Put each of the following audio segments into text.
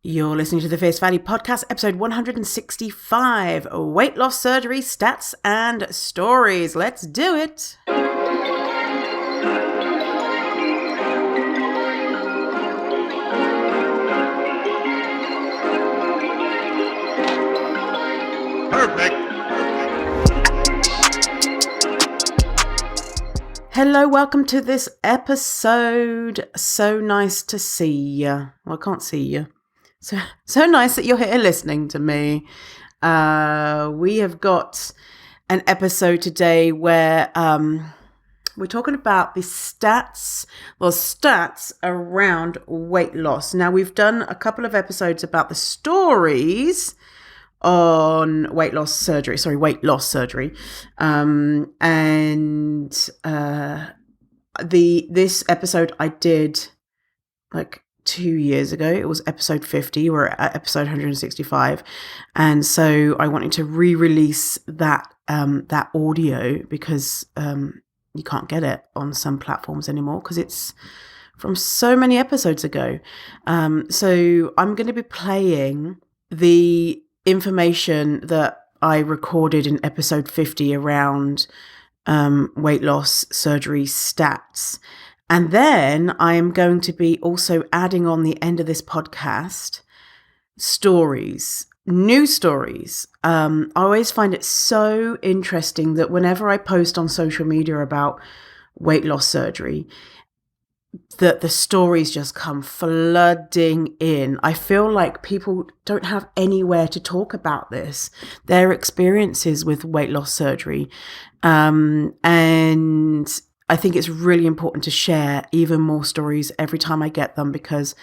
You're listening to the Fierce Fatty Podcast, episode 165, Weight Loss Surgery, Stats and Stories. Let's do it. Perfect. Hello, welcome to this episode. So nice to see you. Well, I can't see you. So nice that you're here listening to me. We have got an episode today where we're talking about the stats around weight loss. Now, we've done a couple of episodes about the stories on weight loss surgery. This episode I did like 2 years ago. It was episode 50. We're at episode 165, and so I wanted to re-release that audio because you can't get it on some platforms anymore because it's from so many episodes ago. So I'm going to be playing the information that I recorded in episode 50 around weight loss surgery stats. And then I'm going to be also adding on the end of this podcast stories, new stories. I always find it so interesting that whenever I post on social media about weight loss surgery, that the stories just come flooding in. I feel like people don't have anywhere to talk about this, their experiences with weight loss surgery. And I think it's really important to share even more stories every time I get them because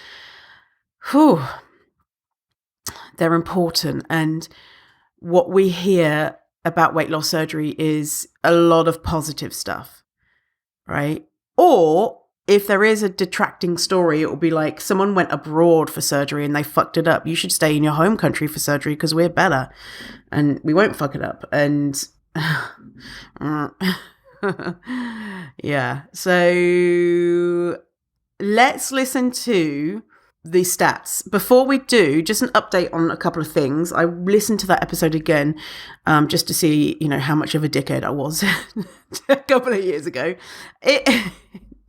they're important. And what we hear about weight loss surgery is a lot of positive stuff, right? Or if there is a detracting story, it will be like someone went abroad for surgery and they fucked it up. You should stay in your home country for surgery because we're better and we won't fuck it up. And yeah, so let's listen to the stats. Before we do, just an update on a couple of things. I listened to that episode again just to see, how much of a dickhead I was a couple of years ago.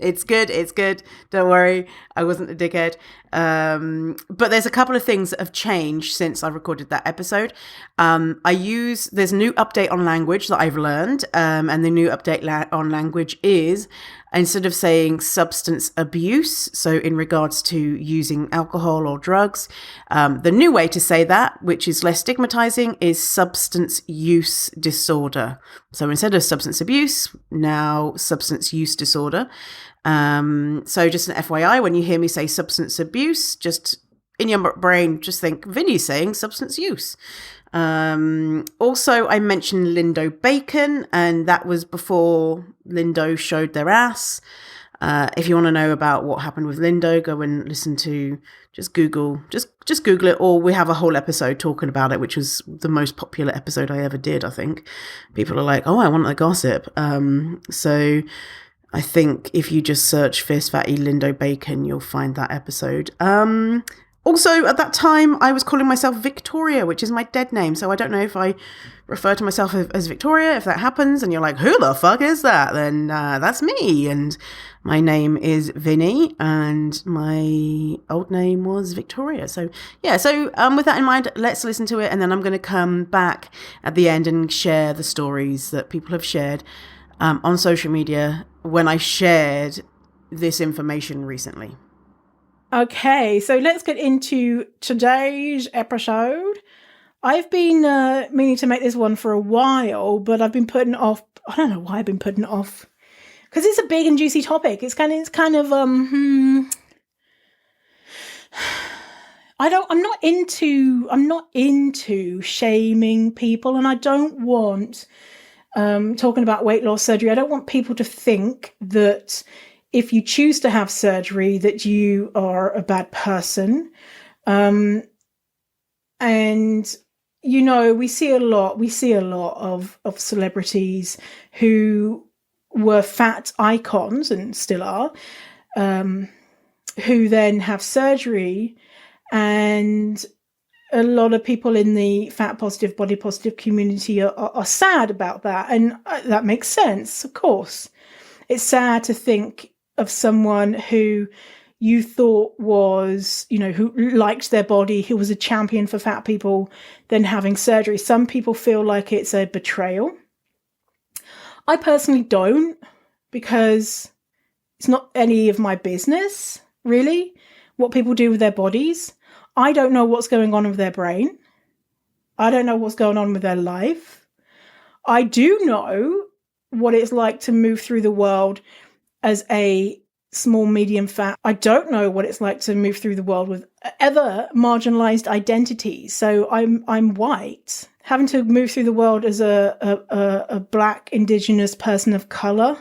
It's good. Don't worry. I wasn't a dickhead. But there's a couple of things that have changed since I recorded that episode. There's a new update on language that I've learned. And the new update on language is, instead of saying substance abuse, so in regards to using alcohol or drugs, the new way to say that, which is less stigmatizing, is substance use disorder. So instead of substance abuse, now substance use disorder. So just an FYI, when you hear me say substance abuse, just in your brain, just think Vinny's saying substance use. Also, I mentioned Lindo Bacon, and that was before Lindo showed their ass. If you want to know about what happened with Lindo, go and listen to, just Google it, or we have a whole episode talking about it, which was the most popular episode I ever did, I think. People are like, oh, I want the gossip. So I think if you just search Fierce Fatty Lindo Bacon, you'll find that episode. Also, at that time, I was calling myself Victoria, which is my dead name. So I don't know if I refer to myself as Victoria. If that happens and you're like, who the fuck is that? Then that's me. And my name is Vinny and my old name was Victoria. So yeah, with that in mind, let's listen to it. And then I'm going to come back at the end and share the stories that people have shared on social media when I shared this information recently. Okay, so let's get into today's episode. I've been meaning to make this one for a while, but I've been putting it off. I don't know why I've been putting it off. Because it's a big and juicy topic. I'm not into shaming people, and I don't want talking about weight loss surgery. I don't want people to think that if you choose to have surgery, that you are a bad person. And, we see a lot of celebrities who were fat icons and still are, who then have surgery And a lot of people in the fat positive, body positive community are sad about that. And that makes sense, of course. It's sad to think of someone who you thought was, who liked their body, who was a champion for fat people, then having surgery. Some people feel like it's a betrayal. I personally don't, because it's not any of my business, really, what people do with their bodies. I don't know what's going on with their brain. I don't know what's going on with their life. I do know what it's like to move through the world as a small, medium fat. I don't know what it's like to move through the world with other marginalized identities. So I'm white. Having to move through the world as a Black, Indigenous person of color,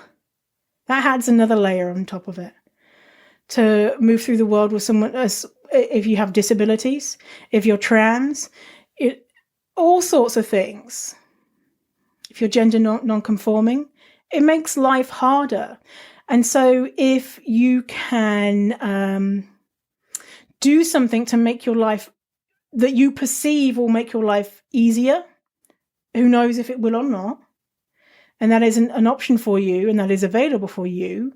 that adds another layer on top of it. To move through the world with someone, if you have disabilities, if you're trans, all sorts of things. If you're gender non-conforming, it makes life harder. And so if you can do something to make your life, that you perceive will make your life easier, who knows if it will or not, and that isn't an option for you and that is available for you,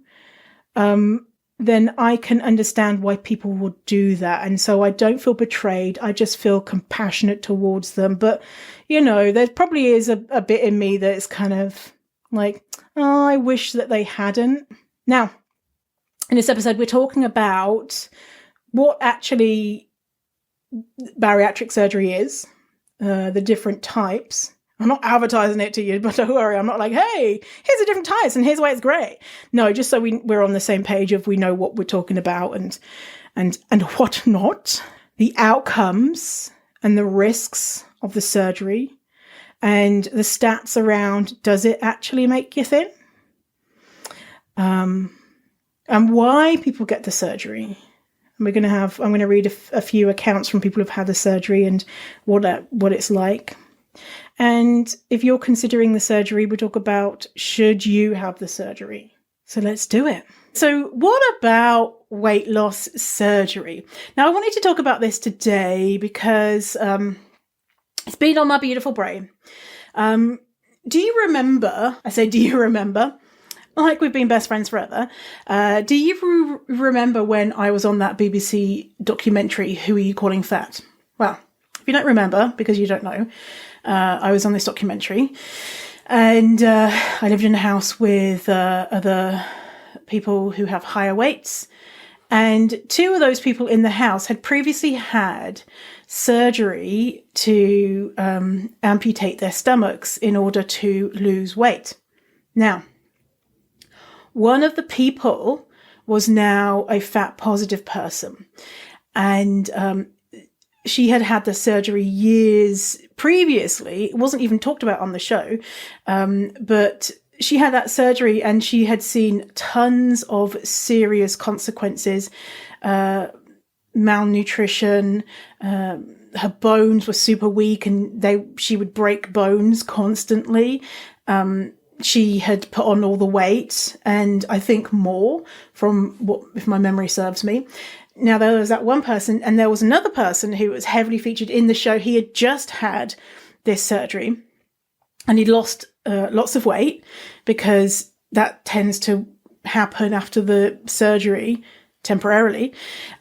then I can understand why people would do that. And so I don't feel betrayed. I just feel compassionate towards them. But, there probably is a bit in me that's kind of like, oh, I wish that they hadn't. Now, in this episode, we're talking about what actually bariatric surgery is, the different types. I'm not advertising it to you, but don't worry, I'm not like, hey, here's the different types and here's why it's great. No, just so we're on the same page of we know what we're talking about and what not, the outcomes and the risks of the surgery and the stats around, does it actually make you thin? And why people get the surgery. I'm going to read a few accounts from people who've had the surgery and what it's like. And if you're considering the surgery, we talk about, should you have the surgery? So let's do it. So what about weight loss surgery? Now, I wanted to talk about this today because it's been on my beautiful brain. Do you remember, I say, do you remember, like we've been best friends forever, do you remember when I was on that BBC documentary, Who Are You Calling Fat? Well, if you don't remember, because you don't know, I was on this documentary and I lived in a house with other people who have higher weights. And two of those people in the house had previously had surgery to amputate their stomachs in order to lose weight. Now, one of the people was now a fat positive person. And she had the surgery years previously. It wasn't even talked about on the show, but she had that surgery and she had seen tons of serious consequences, malnutrition, her bones were super weak and she would break bones constantly. She had put on all the weight and I think more from what, if my memory serves me. Now, there was that one person, and there was another person who was heavily featured in the show. He had just had this surgery, and he'd lost lots of weight because that tends to happen after the surgery temporarily.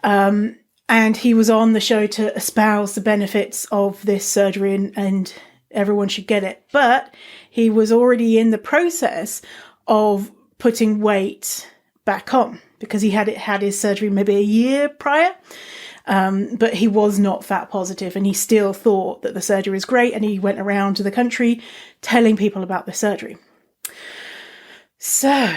And he was on the show to espouse the benefits of this surgery and everyone should get it. But he was already in the process of putting weight back on, because he had his surgery maybe a year prior, but he was not fat positive and he still thought that the surgery was great, and he went around to the country telling people about the surgery. So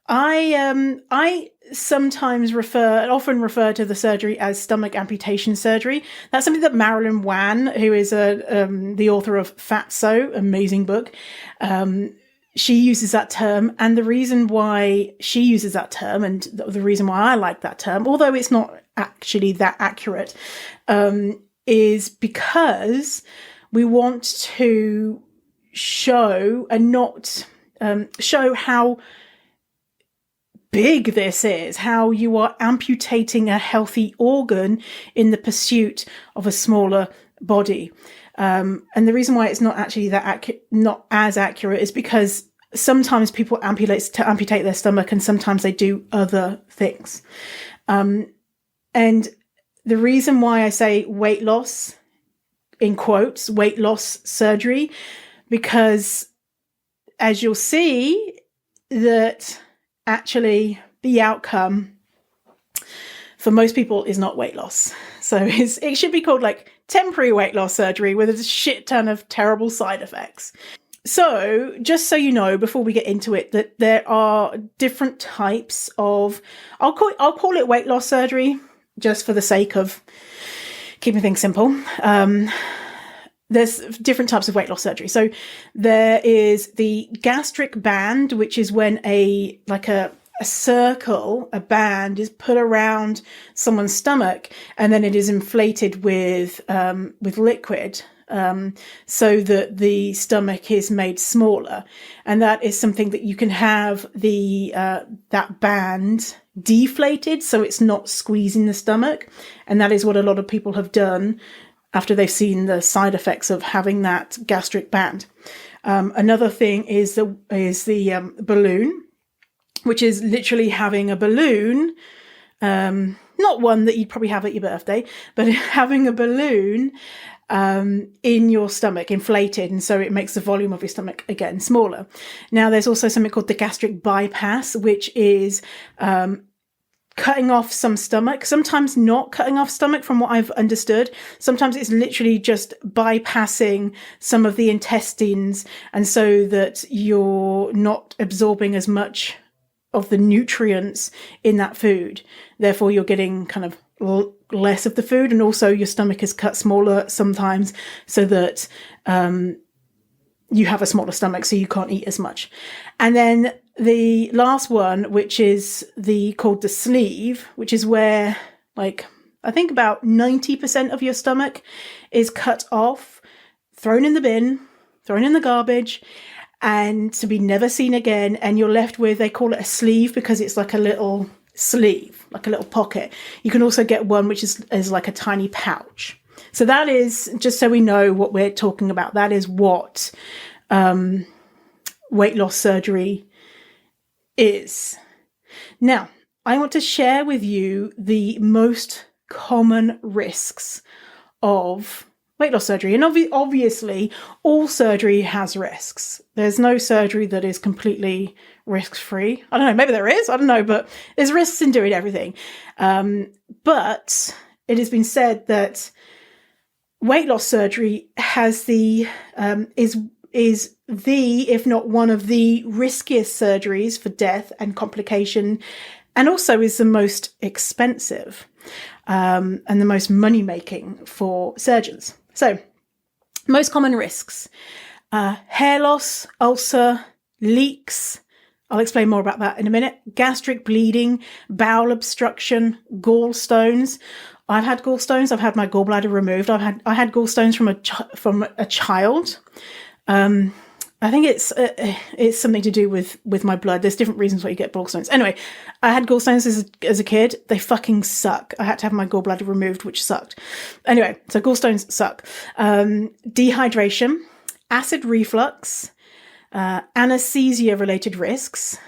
I sometimes often refer to the surgery as stomach amputation surgery. That's something that Marilyn Wan, who is the author of Fatso, amazing book, she uses that term. And the reason why she uses that term, and the reason why I like that term, although it's not actually that accurate, is because we want to show and not show how big this is, how you are amputating a healthy organ in the pursuit of a smaller body. And the reason why it's not actually not as accurate is because sometimes people amputate their stomach, and sometimes they do other things. And the reason why I say weight loss, in quotes, weight loss surgery, because as you'll see, that actually the outcome for most people is not weight loss. So it should be called like temporary weight loss surgery with a shit ton of terrible side effects. So just so you know, before we get into it, that there are different types of, I'll call it weight loss surgery just for the sake of keeping things simple. There's different types of weight loss surgery. So there is the gastric band, which is when a circle, a band is put around someone's stomach, and then it is inflated with liquid, so that the stomach is made smaller. And that is something that you can have that band deflated, so it's not squeezing the stomach. And that is what a lot of people have done after they've seen the side effects of having that gastric band. Another thing is the balloon, which is literally having a balloon, not one that you'd probably have at your birthday, but having a balloon in your stomach, inflated, and so it makes the volume of your stomach again smaller. Now, there's also something called the gastric bypass, which is cutting off some stomach, sometimes not cutting off stomach from what I've understood. Sometimes it's literally just bypassing some of the intestines, and so that you're not absorbing as much of the nutrients in that food. Therefore, you're getting kind of less of the food, and also your stomach is cut smaller sometimes so that you have a smaller stomach, so you can't eat as much. And then the last one, which is called the sleeve, which is where, like, I think about 90% of your stomach is cut off, thrown in the bin, thrown in the garbage, and to be never seen again. And you're left with, they call it a sleeve because it's like a little sleeve, like a little pocket. You can also get one which is like a tiny pouch. So that is, just so we know what we're talking about, that is what weight loss surgery is. Now, I want to share with you the most common risks of weight loss surgery. And obviously, all surgery has risks. There's no surgery that is completely risk-free. I don't know, maybe there is, I don't know, but there's risks in doing everything. But it has been said that weight loss surgery has is the, if not one of the riskiest surgeries for death and complication, and also is the most expensive and the most money-making for surgeons. So, most common risks: hair loss, ulcer, leaks. I'll explain more about that in a minute. Gastric bleeding, bowel obstruction, gallstones. I've had gallstones. I've had my gallbladder removed. I had gallstones from a child. I think it's something to do with my blood. There's different reasons why you get gallstones. Anyway, I had gallstones as a kid. They fucking suck. I had to have my gallbladder removed, which sucked. Anyway, so gallstones suck. Dehydration, acid reflux, anesthesia-related risks,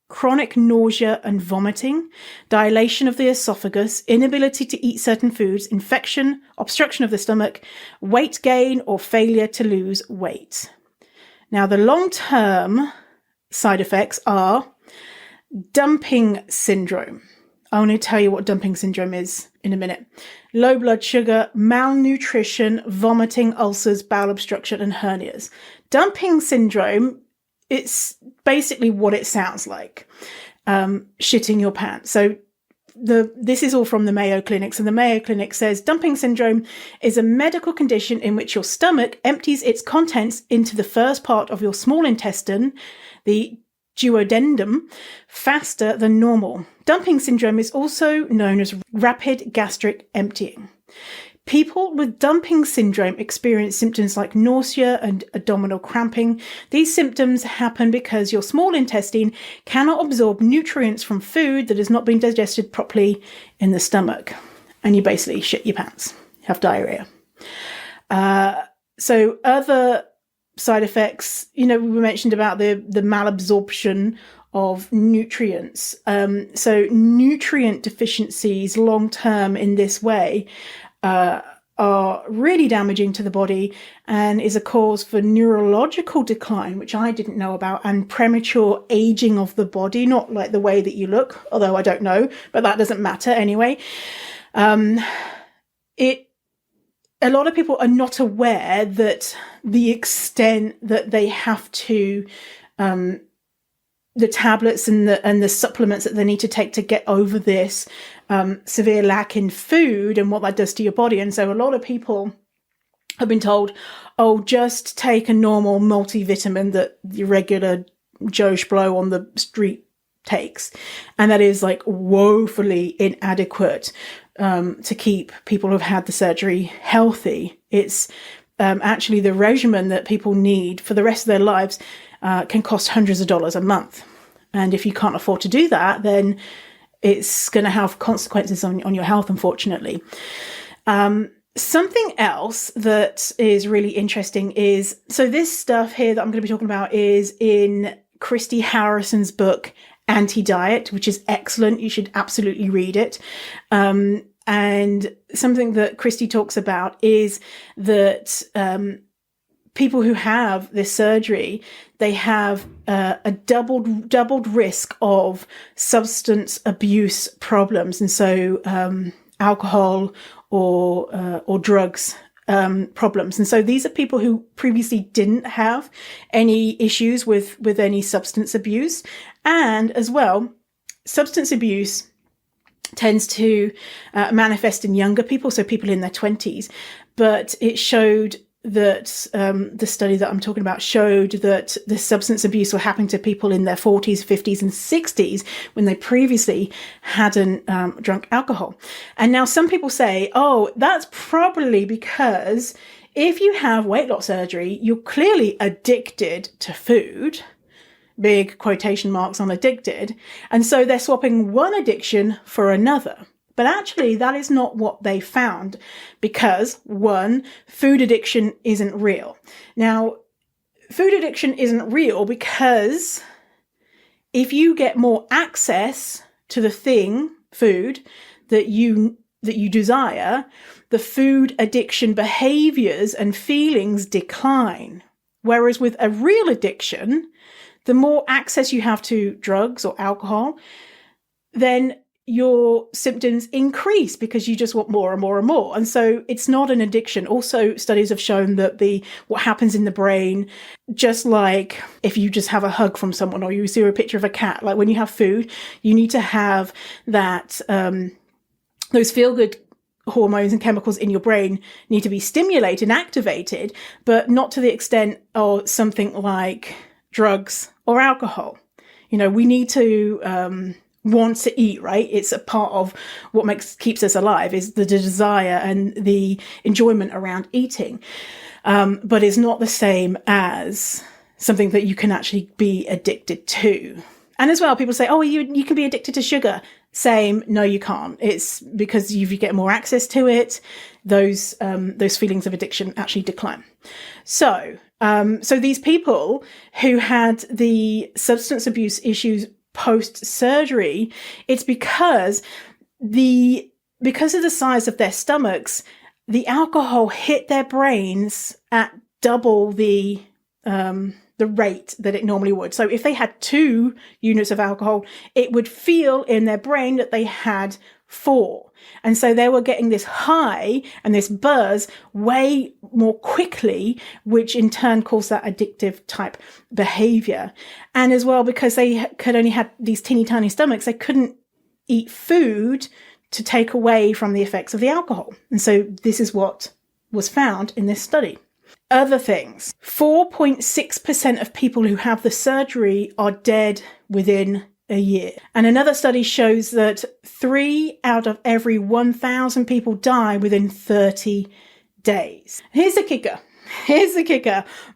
chronic nausea and vomiting, dilation of the esophagus, inability to eat certain foods, infection, obstruction of the stomach, weight gain, or failure to lose weight. Now, the long-term side effects are dumping syndrome. I want to tell you what dumping syndrome is in a minute. Low blood sugar, malnutrition, vomiting, ulcers, bowel obstruction, and hernias. Dumping syndrome, it's basically what it sounds like, shitting your pants. So this is all from the Mayo Clinic. So the Mayo Clinic says dumping syndrome is a medical condition in which your stomach empties its contents into the first part of your small intestine, the duodenum, faster than normal. Dumping syndrome is also known as rapid gastric emptying. People with dumping syndrome experience symptoms like nausea and abdominal cramping. These symptoms happen because your small intestine cannot absorb nutrients from food that has not been digested properly in the stomach. And you basically shit your pants, you have diarrhea. So other side effects, we mentioned about the malabsorption of nutrients. So nutrient deficiencies long-term in this way are really damaging to the body and is a cause for neurological decline, which I didn't know about, and premature aging of the body, not like the way that you look, although I don't know, but that doesn't matter anyway. A lot of people are not aware that the extent that they have to, the tablets and the supplements that they need to take to get over this severe lack in food and what that does to your body. And so a lot of people have been told, oh, just take a normal multivitamin that your regular Joe Schmo on the street takes. And that is like woefully inadequate to keep people who've had the surgery healthy. It's actually the regimen that people need for the rest of their lives can cost hundreds of dollars a month. And if you can't afford to do that, then it's going to have consequences on your health, unfortunately. Something else that is really interesting is, so this stuff here that I'm going to be talking about is in Christy Harrison's book, Anti-Diet, which is excellent. You should absolutely read it. And something that Christy talks about is that people who have this surgery, they have a doubled risk of substance abuse problems, and so alcohol or drugs problems. And so these are people who previously didn't have any issues with any substance abuse, and as well, substance abuse tends to manifest in younger people, so people in their 20s. But it showed that the study that I'm talking about showed that the substance abuse were happening to people in their 40s, 50s, and 60s when they previously hadn't drunk alcohol. And now some people say, oh, that's probably because if you have weight loss surgery, you're clearly addicted to food. Big quotation marks on addicted. And so they're swapping one addiction for another. But actually, that is not what they found because, one, food addiction isn't real. Now, food addiction isn't real because if you get more access to the thing, food, that you desire, the food addiction behaviors and feelings decline. Whereas with a real addiction, the more access you have to drugs or alcohol, then your symptoms increase because you just want more and more and more. And so it's not an addiction. Also, studies have shown that what happens in the brain, just like if you just have a hug from someone or you see a picture of a cat, like when you have food, you need to have that, those feel-good hormones and chemicals in your brain need to be stimulated and activated, but not to the extent of something like drugs or alcohol. We need to want to eat, right? It's a part of what keeps us alive, is the desire and the enjoyment around eating. But it's not the same as something that you can actually be addicted to. And as well, people say, oh, you can be addicted to sugar. Same. No, you can't. It's because if you get more access to it, those feelings of addiction actually decline. So these people who had the substance abuse issues post-surgery, it's because of the size of their stomachs, the alcohol hit their brains at double the rate that it normally would. So if they had 2 units of alcohol, it would feel in their brain that they had 4. And so they were getting this high and this buzz way more quickly, which in turn caused that addictive type behavior. And as well, because they could only had these teeny tiny stomachs, they couldn't eat food to take away from the effects of the alcohol. And so this is what was found in this study. Other things, 4.6% of people who have the surgery are dead within a year. And another study shows that 3 out of every 1,000 people die within 30 days. Here's the kicker.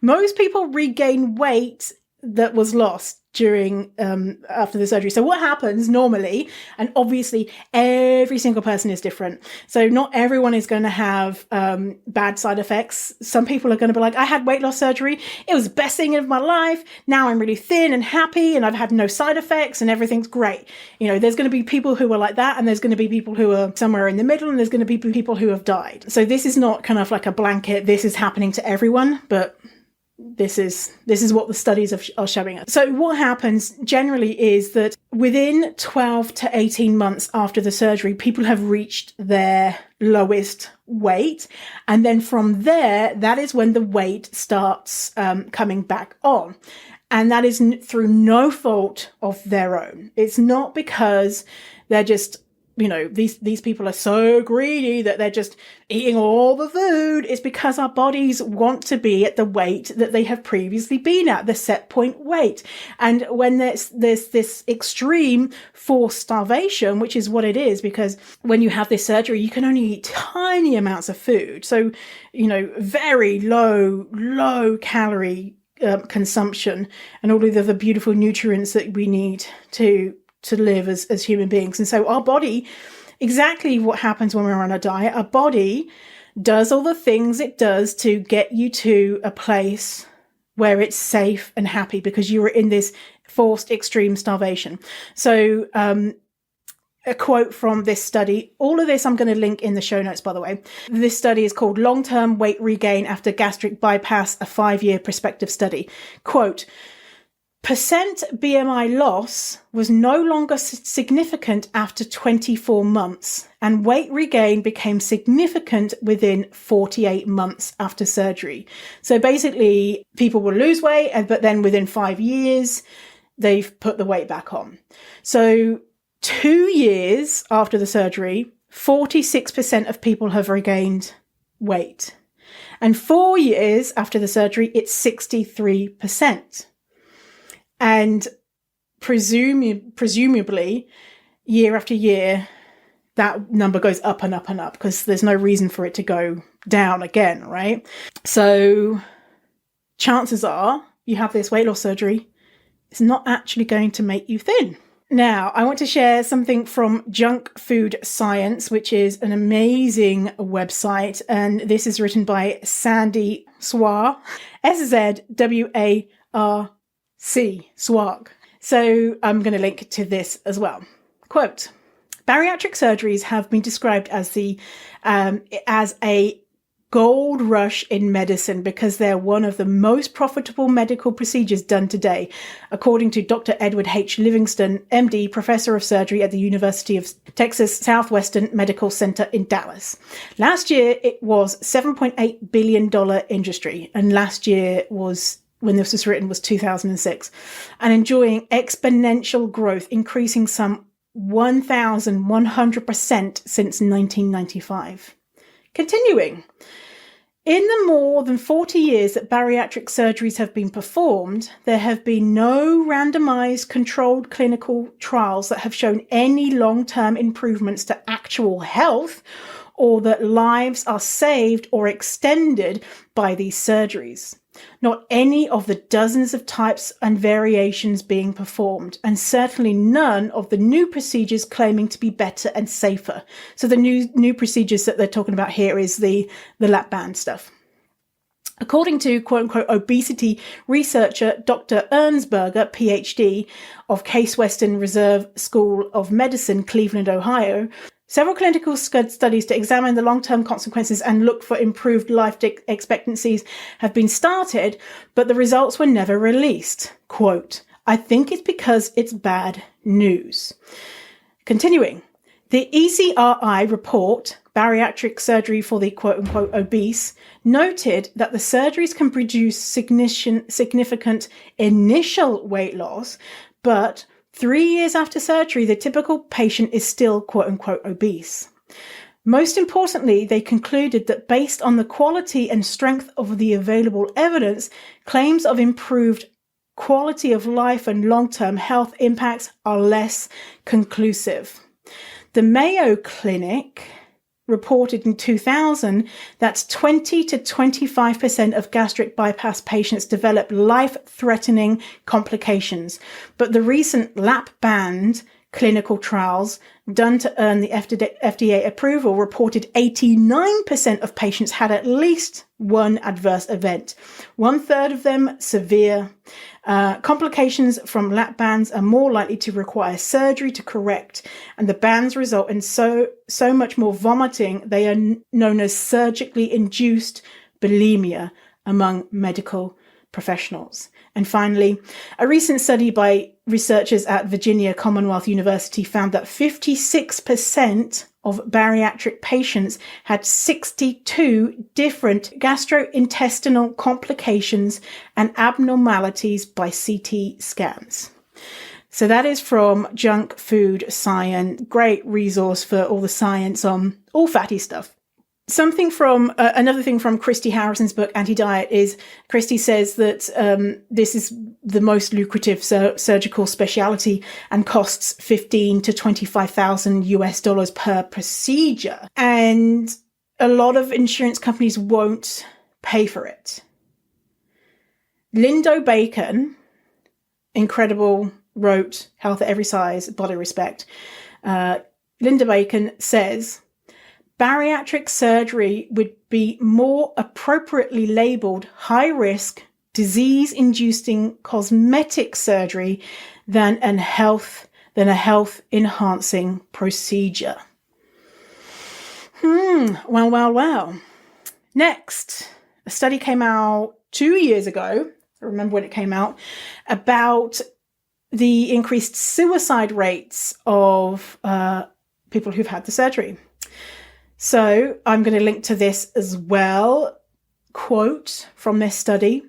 Most people regain weight that was lost during after the surgery. So what happens normally, and obviously every single person is different, so not everyone is going to have bad side effects. Some people are going to be like, I had weight loss surgery, it was the best thing of my life, now I'm really thin and happy and I've had no side effects and everything's great. There's going to be people who are like that, and there's going to be people who are somewhere in the middle, and there's going to be people who have died. So this is not kind of like a blanket, this is happening to everyone, but this is what the studies are showing us. So what happens generally is that within 12 to 18 months after the surgery, people have reached their lowest weight. And then from there, that is when the weight starts coming back on. And that is through no fault of their own. It's not because they're just these people are so greedy that they're just eating all the food. It's because our bodies want to be at the weight that they have previously been at, the set point weight. And when there's this extreme forced starvation, which is what it is, because when you have this surgery, you can only eat tiny amounts of food. So, very low calorie consumption, and all of the beautiful nutrients that we need to live as human beings. And so our body, exactly what happens when we're on a diet, our body does all the things it does to get you to a place where it's safe and happy, because you are in this forced extreme starvation. So a quote from this study, all of this I'm going to link in the show notes, by the way. This study is called Long-Term Weight Regain After Gastric Bypass, a 5-year prospective study. Quote, percent BMI loss was no longer significant after 24 months, and weight regain became significant within 48 months after surgery. So basically, people will lose weight, but then within 5 years, they've put the weight back on. So 2 years after the surgery, 46% of people have regained weight. And 4 years after the surgery, it's 63%. And presumably, year after year, that number goes up and up and up, because there's no reason for it to go down again, right? So chances are you have this weight loss surgery, it's not actually going to make you thin. Now, I want to share something from Junk Food Science, which is an amazing website. And this is written by Sandy Swar, SZWAR. Swag. So I'm going to link to this as well. Quote, bariatric surgeries have been described as a gold rush in medicine because they're one of the most profitable medical procedures done today, according to Dr. Edward H. Livingston, MD, professor of surgery at the University of Texas Southwestern Medical Center in Dallas. Last year, it was $7.8 billion industry, and last year was, when this was written, was 2006, and enjoying exponential growth, increasing some 1,100% since 1995. Continuing, in the more than 40 years that bariatric surgeries have been performed, there have been no randomized controlled clinical trials that have shown any long-term improvements to actual health, or that lives are saved or extended by these surgeries. Not any of the dozens of types and variations being performed, and certainly none of the new procedures claiming to be better and safer. So the new procedures that they're talking about here is the lap band stuff. According to quote-unquote obesity researcher Dr. Ernsberger, PhD, of Case Western Reserve School of Medicine, Cleveland, Ohio, several clinical studies to examine the long-term consequences and look for improved life expectancies have been started, but the results were never released. Quote, I think it's because it's bad news. Continuing, the ECRI report, Bariatric Surgery for the quote-unquote obese, noted that the surgeries can produce significant initial weight loss, but 3 years after surgery, the typical patient is still quote-unquote obese. Most importantly, they concluded that based on the quality and strength of the available evidence, claims of improved quality of life and long-term health impacts are less conclusive. The Mayo Clinic reported in 2000 that 20 to 25% of gastric bypass patients develop life-threatening complications. But the recent lap-band clinical trials done to earn the FDA approval reported 89% of patients had at least one adverse event. 1/3 of them severe. Complications from lap bands are more likely to require surgery to correct, and the bands result in so much more vomiting. They are known as surgically induced bulimia among medical professionals. And finally, a recent study by researchers at Virginia Commonwealth University found that 56% of bariatric patients had 62 different gastrointestinal complications and abnormalities by CT scans. So that is from Junk Food Science. Great resource for all the science on all fatty stuff. Something from another thing from Christy Harrison's book, Anti-Diet, is Christy says that this is the most lucrative surgical specialty and costs $15,000 to $25,000 per procedure. And a lot of insurance companies won't pay for it. Lindo Bacon, incredible, wrote Health at Every Size, Body Respect. Linda Bacon says, bariatric surgery would be more appropriately labeled high-risk, disease-inducing cosmetic surgery than a health-enhancing procedure. Well. Next, a study came out 2 years ago, I remember when it came out, about the increased suicide rates of people who've had the surgery. So I'm going to link to this as well. Quote from this study.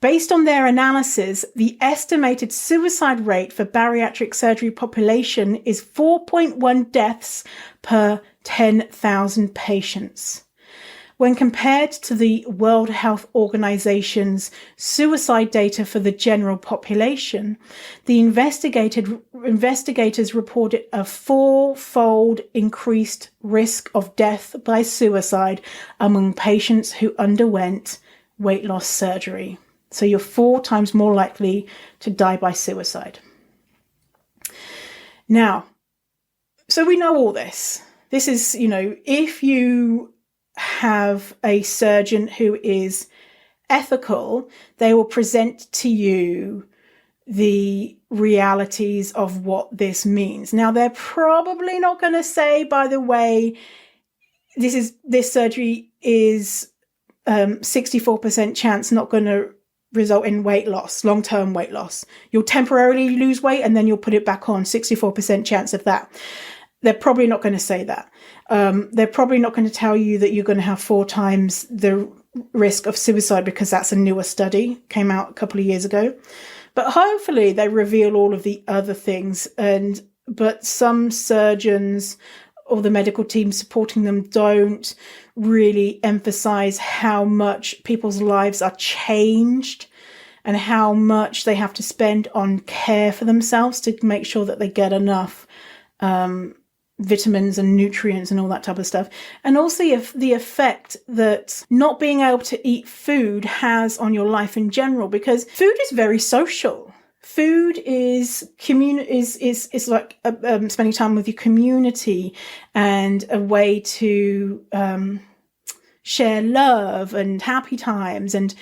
Based on their analysis, the estimated suicide rate for bariatric surgery population is 4.1 deaths per 10,000 patients. When compared to the World Health Organization's suicide data for the general population, the investigators reported a 4-fold increased risk of death by suicide among patients who underwent weight loss surgery. So you're 4 times more likely to die by suicide. Now, so we know all this. This is, if you have a surgeon who is ethical, they will present to you the realities of what this means. Now, they're probably not going to say, by the way, this surgery is 64% chance not going to result in weight loss, long-term weight loss. You'll temporarily lose weight and then you'll put it back on, 64% chance of that. They're probably not going to say that. They're probably not going to tell you that you're going to have 4 times the risk of suicide because that's a newer study, came out a couple of years ago. But hopefully they reveal all of the other things. But some surgeons or the medical team supporting them don't really emphasize how much people's lives are changed and how much they have to spend on care for themselves to make sure that they get enough vitamins and nutrients and all that type of stuff. And also the effect that not being able to eat food has on your life in general, because food is very social. Food is like spending time with your community and a way to share love and happy times. And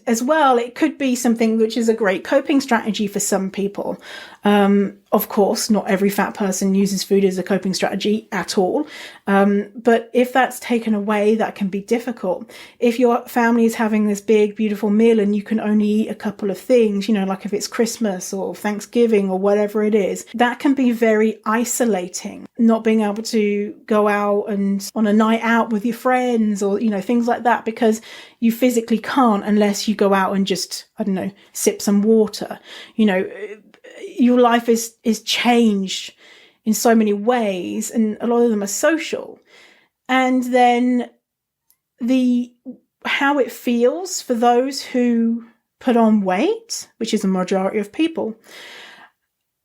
as well, it could be something which is a great coping strategy for some people. Of course, not every fat person uses food as a coping strategy at all. But if that's taken away, that can be difficult. If your family is having this big, beautiful meal and you can only eat a couple of things, like if it's Christmas or Thanksgiving or whatever it is, that can be very isolating. Not being able to go out and on a night out with your friends or, things like that, because you physically can't unless you go out and just, sip some water. Your life is changed in so many ways, and a lot of them are social. And then how it feels for those who put on weight, which is the majority of people,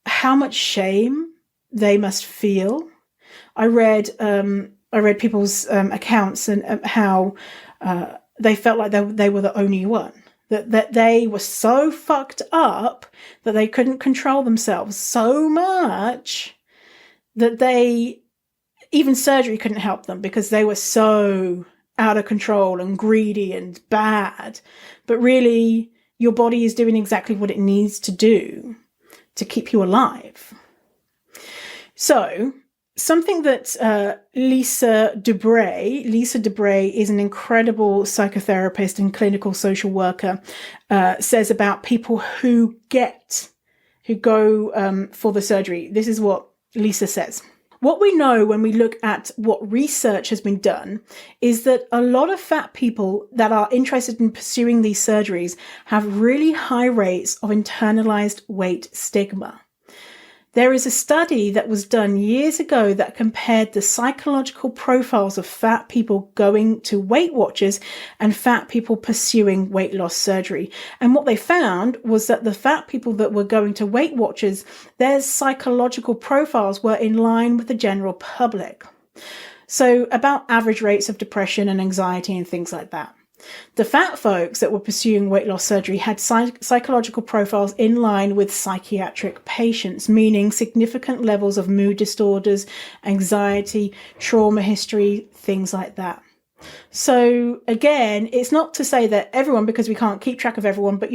how much shame they must feel. I read people's accounts and how they felt like they were the only one. That they were so fucked up that they couldn't control themselves so much that even surgery couldn't help them because they were so out of control and greedy and bad. But really, your body is doing exactly what it needs to do to keep you alive. So, something that Lisa Dubray is an incredible psychotherapist and clinical social worker, says about people who go for the surgery. This is what Lisa says. What we know when we look at what research has been done is that a lot of fat people that are interested in pursuing these surgeries have really high rates of internalized weight stigma. There is a study that was done years ago that compared the psychological profiles of fat people going to Weight Watchers and fat people pursuing weight loss surgery. And what they found was that the fat people that were going to Weight Watchers, their psychological profiles were in line with the general public. So about average rates of depression and anxiety and things like that. The fat folks that were pursuing weight loss surgery had psychological profiles in line with psychiatric patients, meaning significant levels of mood disorders, anxiety, trauma history, things like that. So again, it's not to say that everyone, because we can't keep track of everyone, but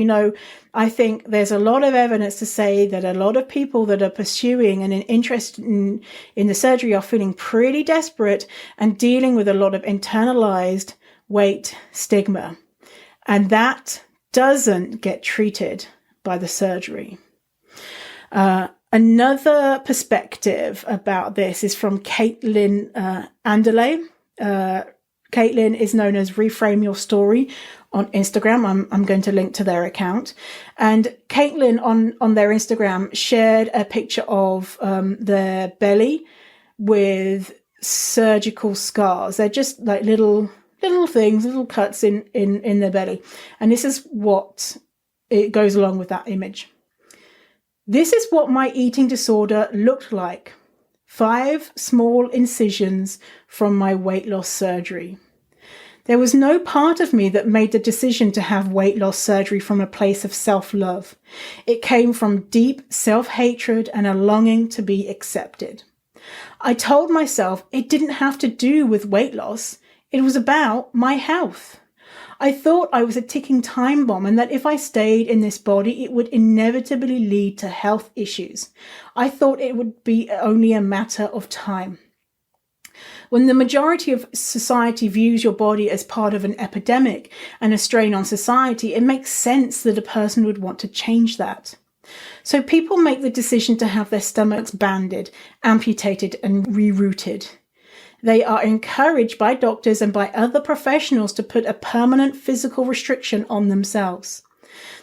I think there's a lot of evidence to say that a lot of people that are pursuing and interested in the surgery are feeling pretty desperate and dealing with a lot of internalized weight stigma, and that doesn't get treated by the surgery. Another perspective about this is from Caitlin Anderley. Caitlin is known as Reframe Your Story on Instagram. I'm going to link to their account. And Caitlin on their Instagram shared a picture of their belly with surgical scars. They're just like little things, little cuts in their belly. And this is what it goes along with that image. This is what my eating disorder looked like. 5 small incisions from my weight loss surgery. There was no part of me that made the decision to have weight loss surgery from a place of self-love. It came from deep self-hatred and a longing to be accepted. I told myself it didn't have to do with weight loss. It was about my health. I thought I was a ticking time bomb and that if I stayed in this body, it would inevitably lead to health issues. I thought it would be only a matter of time. When the majority of society views your body as part of an epidemic and a strain on society, it makes sense that a person would want to change that. So people make the decision to have their stomachs banded, amputated, and rerouted. They are encouraged by doctors and by other professionals to put a permanent physical restriction on themselves.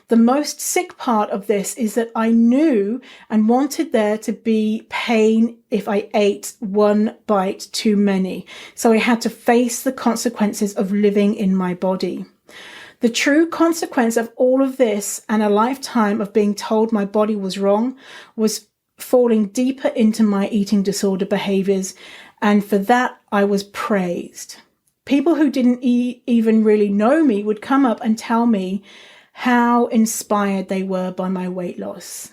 The most sick part of this is that I knew and wanted there to be pain if I ate one bite too many. So I had to face the consequences of living in my body. The true consequence of all of this and a lifetime of being told my body was wrong was falling deeper into my eating disorder behaviors. And for that, I was praised. People who didn't even really know me would come up and tell me how inspired they were by my weight loss.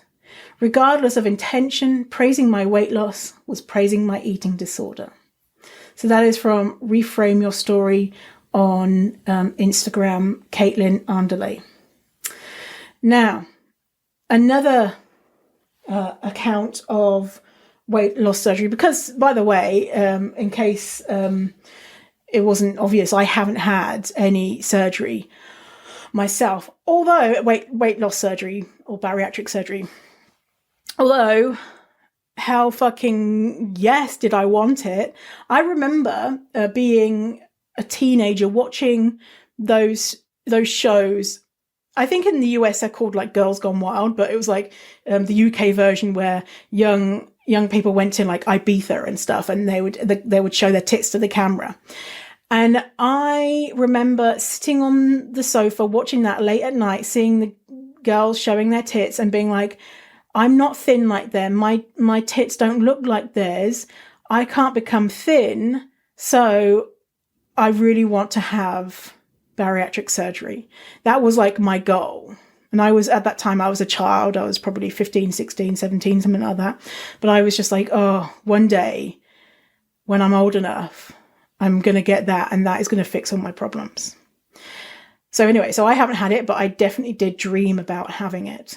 Regardless of intention, praising my weight loss was praising my eating disorder. So that is from Reframe Your Story on Instagram, Caitlin Anderley. Now, another account of weight loss surgery, because, by the way, in case it wasn't obvious, I haven't had any surgery myself, although weight loss surgery or bariatric surgery, although how fucking yes did I want it. I remember being a teenager watching those shows. I think in the US they're called like Girls Gone Wild, but it was like the UK version where young people went to like Ibiza and stuff, and they would show their tits to the camera. And I remember sitting on the sofa watching that late at night, seeing girls showing their tits and being like, I'm not thin like them. My tits don't look like theirs. I can't become thin. So I really want to have bariatric surgery. That was like my goal. And at that time, I was a child. I was probably 15, 16, 17, something like that. But I was just like, oh, one day when I'm old enough, I'm going to get that. And that is going to fix all my problems. So anyway, so I haven't had it, but I definitely did dream about having it.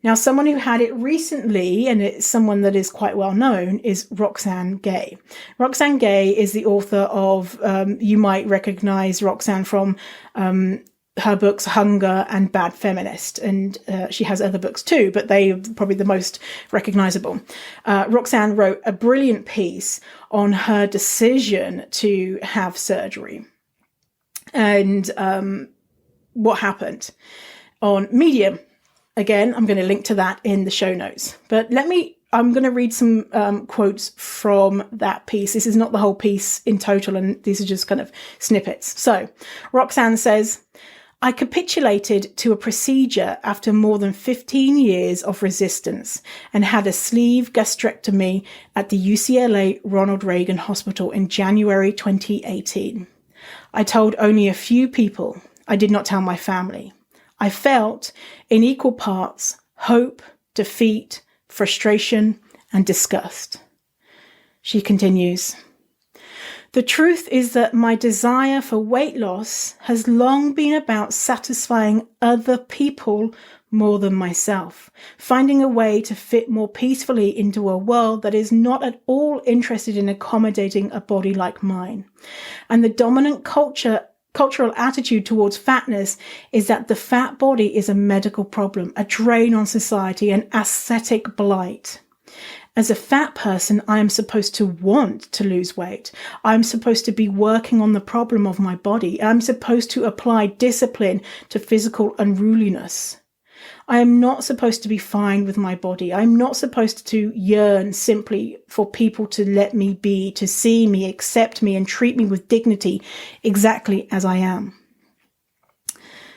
Now, someone who had it recently, and it's someone that is quite well known, is Roxane Gay. Roxane Gay is the author of, you might recognize Roxane from her books Hunger and Bad Feminist, and she has other books too, but they are probably the most recognizable. Roxane wrote a brilliant piece on her decision to have surgery and what happened on Medium. Again, I'm going to link to that in the show notes. But I'm going to read some quotes from that piece. This is not the whole piece in total, and these are just kind of snippets. So Roxane says, I capitulated to a procedure after more than 15 years of resistance and had a sleeve gastrectomy at the UCLA Ronald Reagan Hospital in January 2018. I told only a few people. I did not tell my family. I felt, in equal parts, hope, defeat, frustration, and disgust. She continues, the truth is that my desire for weight loss has long been about satisfying other people more than myself, finding a way to fit more peacefully into a world that is not at all interested in accommodating a body like mine. And the dominant cultural attitude towards fatness is that the fat body is a medical problem, a drain on society, an aesthetic blight. As a fat person, I am supposed to want to lose weight. I'm supposed to be working on the problem of my body. I'm supposed to apply discipline to physical unruliness. I am not supposed to be fine with my body. I'm not supposed to yearn simply for people to let me be, to see me, accept me, and treat me with dignity exactly as I am.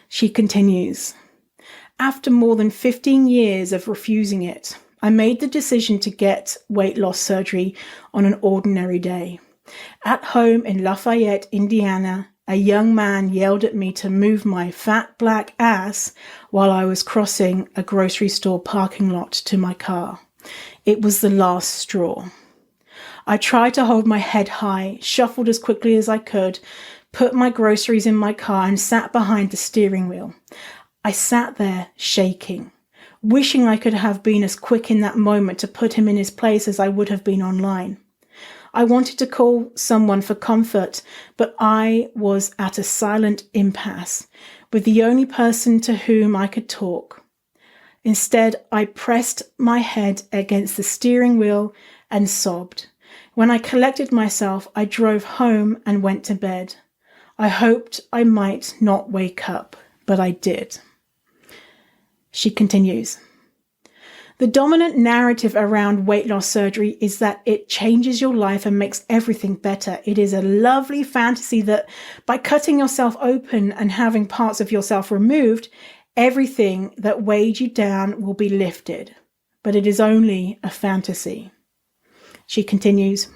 She continues, after more than 15 years of refusing it, I made the decision to get weight loss surgery on an ordinary day. At home in Lafayette, Indiana, a young man yelled at me to move my fat black ass while I was crossing a grocery store parking lot to my car. It was the last straw. I tried to hold my head high, shuffled as quickly as I could, put my groceries in my car and sat behind the steering wheel. I sat there shaking, wishing I could have been as quick in that moment to put him in his place as I would have been online. I wanted to call someone for comfort, but I was at a silent impasse with the only person to whom I could talk. Instead, I pressed my head against the steering wheel and sobbed. When I collected myself, I drove home and went to bed. I hoped I might not wake up, but I did. She continues. The dominant narrative around weight loss surgery is that it changes your life and makes everything better. It is a lovely fantasy that by cutting yourself open and having parts of yourself removed, everything that weighed you down will be lifted. But it is only a fantasy. She continues.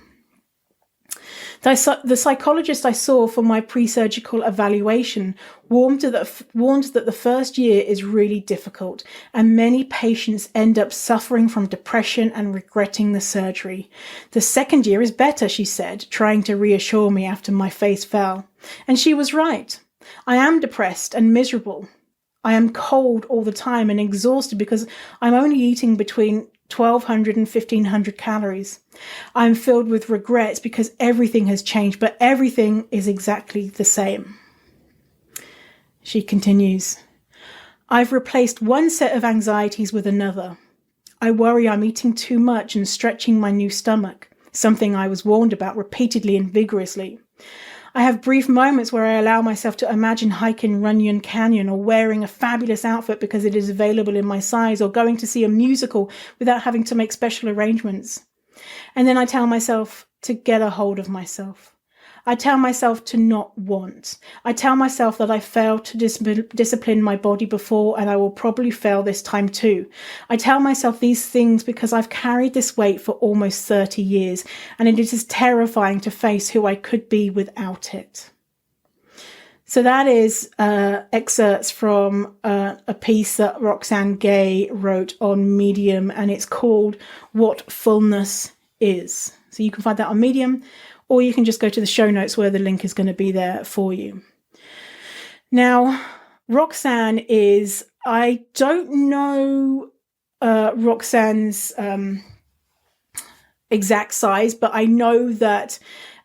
The psychologist I saw for my pre-surgical evaluation warned that the first year is really difficult and many patients end up suffering from depression and regretting the surgery. The second year is better, she said, trying to reassure me after my face fell. And she was right. I am depressed and miserable. I am cold all the time and exhausted because I'm only eating between 1,200 and 1,500 calories. I'm filled with regrets because everything has changed, but everything is exactly the same. She continues, I've replaced one set of anxieties with another. I worry I'm eating too much and stretching my new stomach, something I was warned about repeatedly and vigorously. I have brief moments where I allow myself to imagine hiking Runyon Canyon or wearing a fabulous outfit because it is available in my size or going to see a musical without having to make special arrangements. And then I tell myself to get a hold of myself. I tell myself to not want. I tell myself that I failed to discipline my body before and I will probably fail this time too. I tell myself these things because I've carried this weight for almost 30 years and it is terrifying to face who I could be without it. So that is excerpts from a piece that Roxane Gay wrote on Medium, and it's called What Fullness Is. So you can find that on Medium, or you can just go to the show notes where the link is going to be there for you. Now, Roxane is, I don't know Roxane's exact size, but I know that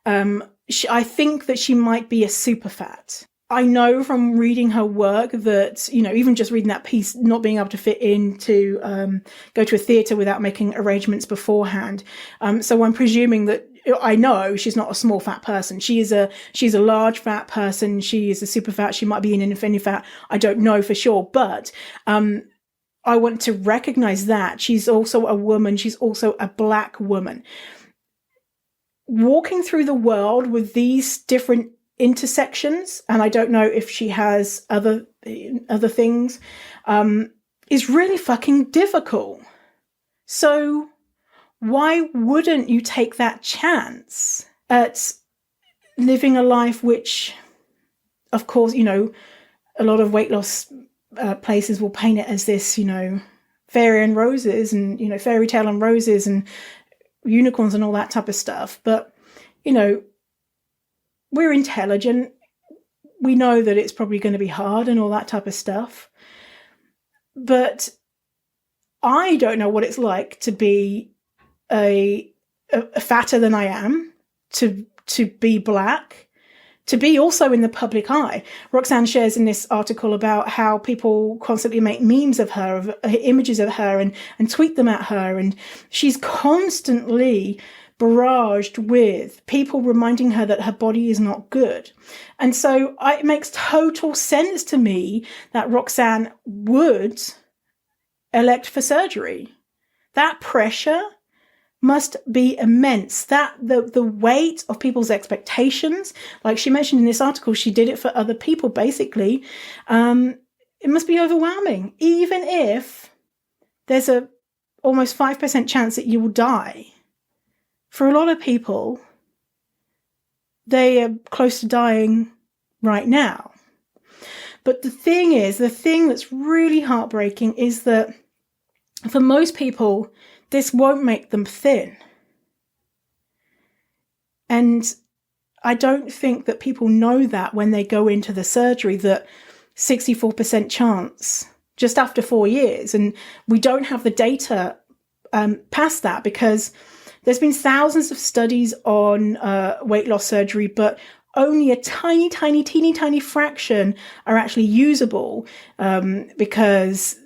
I think that she might be a super fat. I know from reading her work that, even just reading that piece, not being able to fit in to go to a theatre without making arrangements beforehand. So I'm presuming that, I know she's not a small fat person. She's a large fat person. She is a super fat. She might be in any fat. I don't know for sure. But I want to recognize that she's also a woman. She's also a Black woman. Walking through the world with these different intersections, and I don't know if she has other things, is really fucking difficult. So why wouldn't you take that chance at living a life which, of course, a lot of weight loss places will paint it as this, fairy and roses and, fairy tale and roses and unicorns and all that type of stuff. But, we're intelligent. We know that it's probably going to be hard and all that type of stuff. But I don't know what it's like to be a fatter than I am, to be Black, to be also in the public eye. Roxane shares in this article about how people constantly make memes of her, of images of her and tweet them at her. And she's constantly barraged with people reminding her that her body is not good. And so it makes total sense to me that Roxane would elect for surgery. That pressure must be immense. That the weight of people's expectations, like she mentioned in this article, she did it for other people, basically. It must be overwhelming, even if there's a almost 5% chance that you will die. For a lot of people, they are close to dying right now. But the thing that's really heartbreaking is that for most people, this won't make them thin. And I don't think that people know that when they go into the surgery, that 64% chance just after 4 years. And we don't have the data past that, because there's been thousands of studies on weight loss surgery, but only a teeny tiny fraction are actually usable because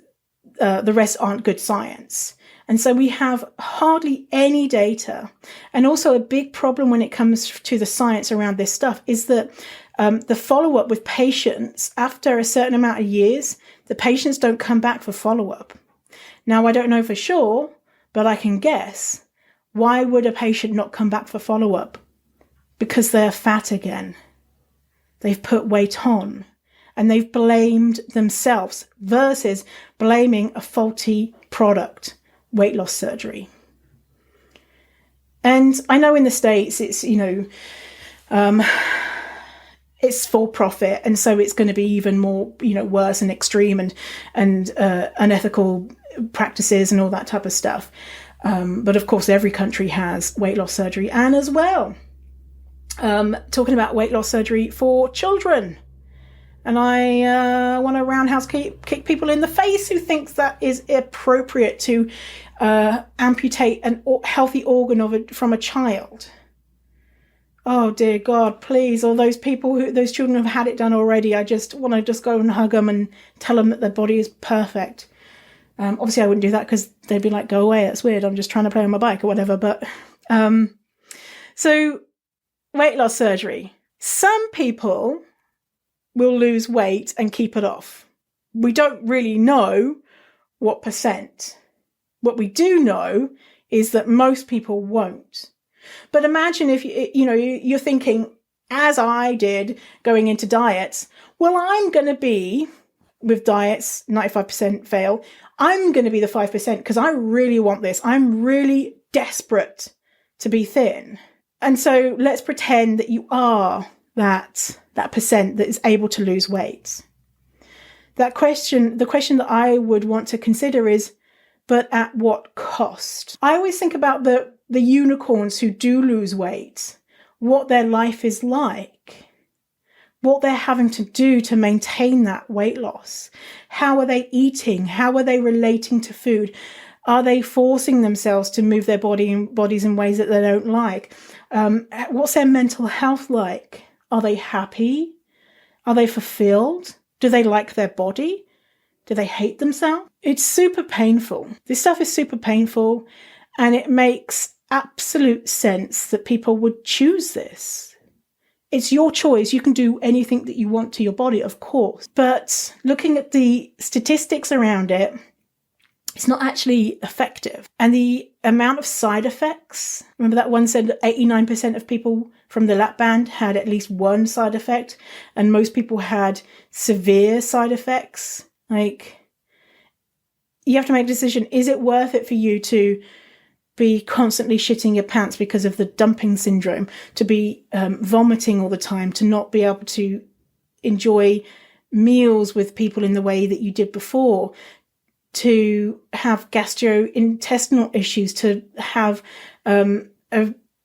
the rest aren't good science. And so we have hardly any data. And also a big problem when it comes to the science around this stuff is that the follow-up with patients, after a certain amount of years, the patients don't come back for follow-up. Now, I don't know for sure, but I can guess. Why would a patient not come back for follow-up? Because they're fat again. They've put weight on and they've blamed themselves versus blaming a faulty product, weight loss surgery. And I know in the States it's, it's for profit. And so it's going to be even more, worse and extreme and unethical practices and all that type of stuff. But of course, every country has weight loss surgery. And as well, talking about weight loss surgery for children. And I want to roundhouse kick people in the face who thinks that is appropriate to amputate a healthy organ from a child. Oh, dear God, please. All those those children have had it done already. I just want to go and hug them and tell them that their body is perfect. Obviously, I wouldn't do that because they'd be like, go away, that's weird. I'm just trying to play on my bike or whatever. But so weight loss surgery. Some people will lose weight and keep it off. We don't really know what percent. What we do know is that most people won't. But imagine if you're thinking, as I did going into diets, well, I'm going to be, with diets, 95% fail, I'm going to be the 5% because I really want this. I'm really desperate to be thin. And so let's pretend that you are that percent that is able to lose weight. The question that I would want to consider is, but at what cost? I always think about the unicorns who do lose weight, what their life is like, what they're having to do to maintain that weight loss. How are they eating? How are they relating to food? Are they forcing themselves to move their bodies in ways that they don't like? What's their mental health like? Are they happy? Are they fulfilled? Do they like their body? Do they hate themselves? It's super painful. This stuff is super painful, and it makes absolute sense that people would choose this. It's your choice. You can do anything that you want to your body, of course. But looking at the statistics around it, it's not actually effective. And the amount of side effects, remember that one said that 89% of people from the lap band had at least one side effect, and most people had severe side effects. Like, you have to make a decision. Is it worth it for you to be constantly shitting your pants because of the dumping syndrome, to be vomiting all the time, to not be able to enjoy meals with people in the way that you did before, to have gastrointestinal issues, to have a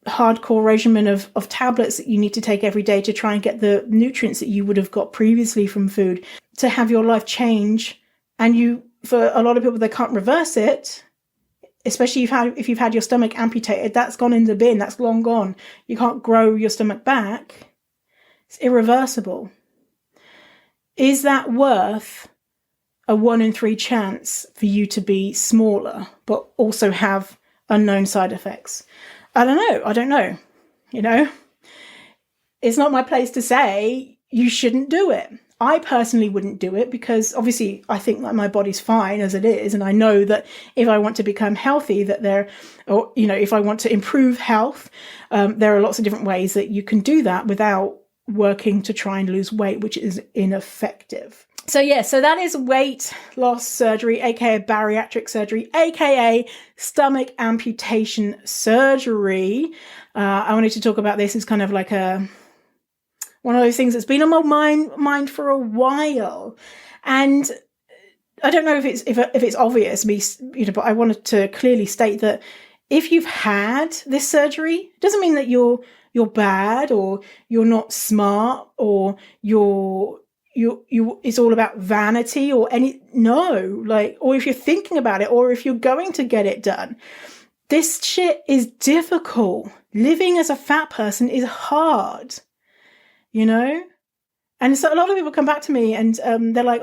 hardcore regimen of tablets that you need to take every day to try and get the nutrients that you would have got previously from food, to have your life change. And for a lot of people, they can't reverse it, especially if you've had your stomach amputated. That's gone in the bin. That's long gone. You can't grow your stomach back. It's irreversible. Is that worth a 1 in 3 chance for you to be smaller, but also have unknown side effects? I don't know. It's not my place to say you shouldn't do it. I personally wouldn't do it because obviously I think that my body's fine as it is. And I know that if I want to become healthy, if I want to improve health, there are lots of different ways that you can do that without working to try and lose weight, which is ineffective. So that is weight loss surgery, aka bariatric surgery, aka stomach amputation surgery. I wanted to talk about this as kind of like one of those things that's been on my mind for a while, and I don't know if it's obvious, but I wanted to clearly state that if you've had this surgery, it doesn't mean that you're bad or you're not smart or it's all about vanity or or if you're thinking about it or if you're going to get it done. This shit is difficult. Living as a fat person is hard, And so a lot of people come back to me and they're like,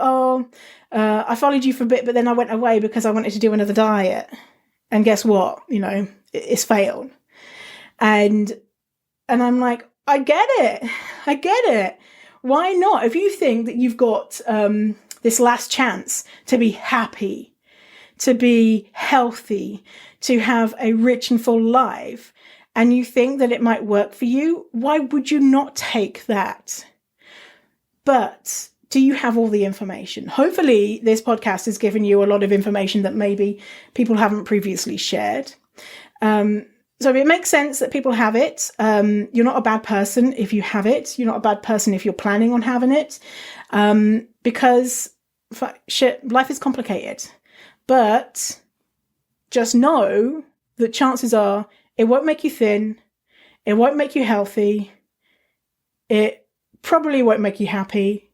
I followed you for a bit, but then I went away because I wanted to do another diet. And guess what? It's failed. And I'm like, I get it. Why not? If you think that you've got this last chance to be happy, to be healthy, to have a rich and full life, and you think that it might work for you, why would you not take that? But do you have all the information? Hopefully this podcast has given you a lot of information that maybe people haven't previously shared. So it makes sense that people have it. You're not a bad person if you have it. You're not a bad person if you're planning on having it. Because life is complicated. But just know that chances are it won't make you thin. It won't make you healthy. It probably won't make you happy.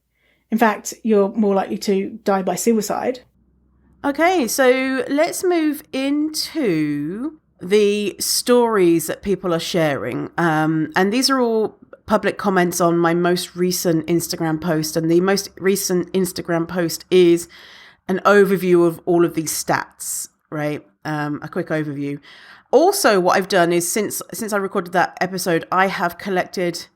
In fact, you're more likely to die by suicide. Okay, so let's move into the stories that people are sharing. And these are all public comments on my most recent Instagram post. And the most recent Instagram post is an overview of all of these stats, right? A quick overview. Also, what I've done is since I recorded that episode, I have collected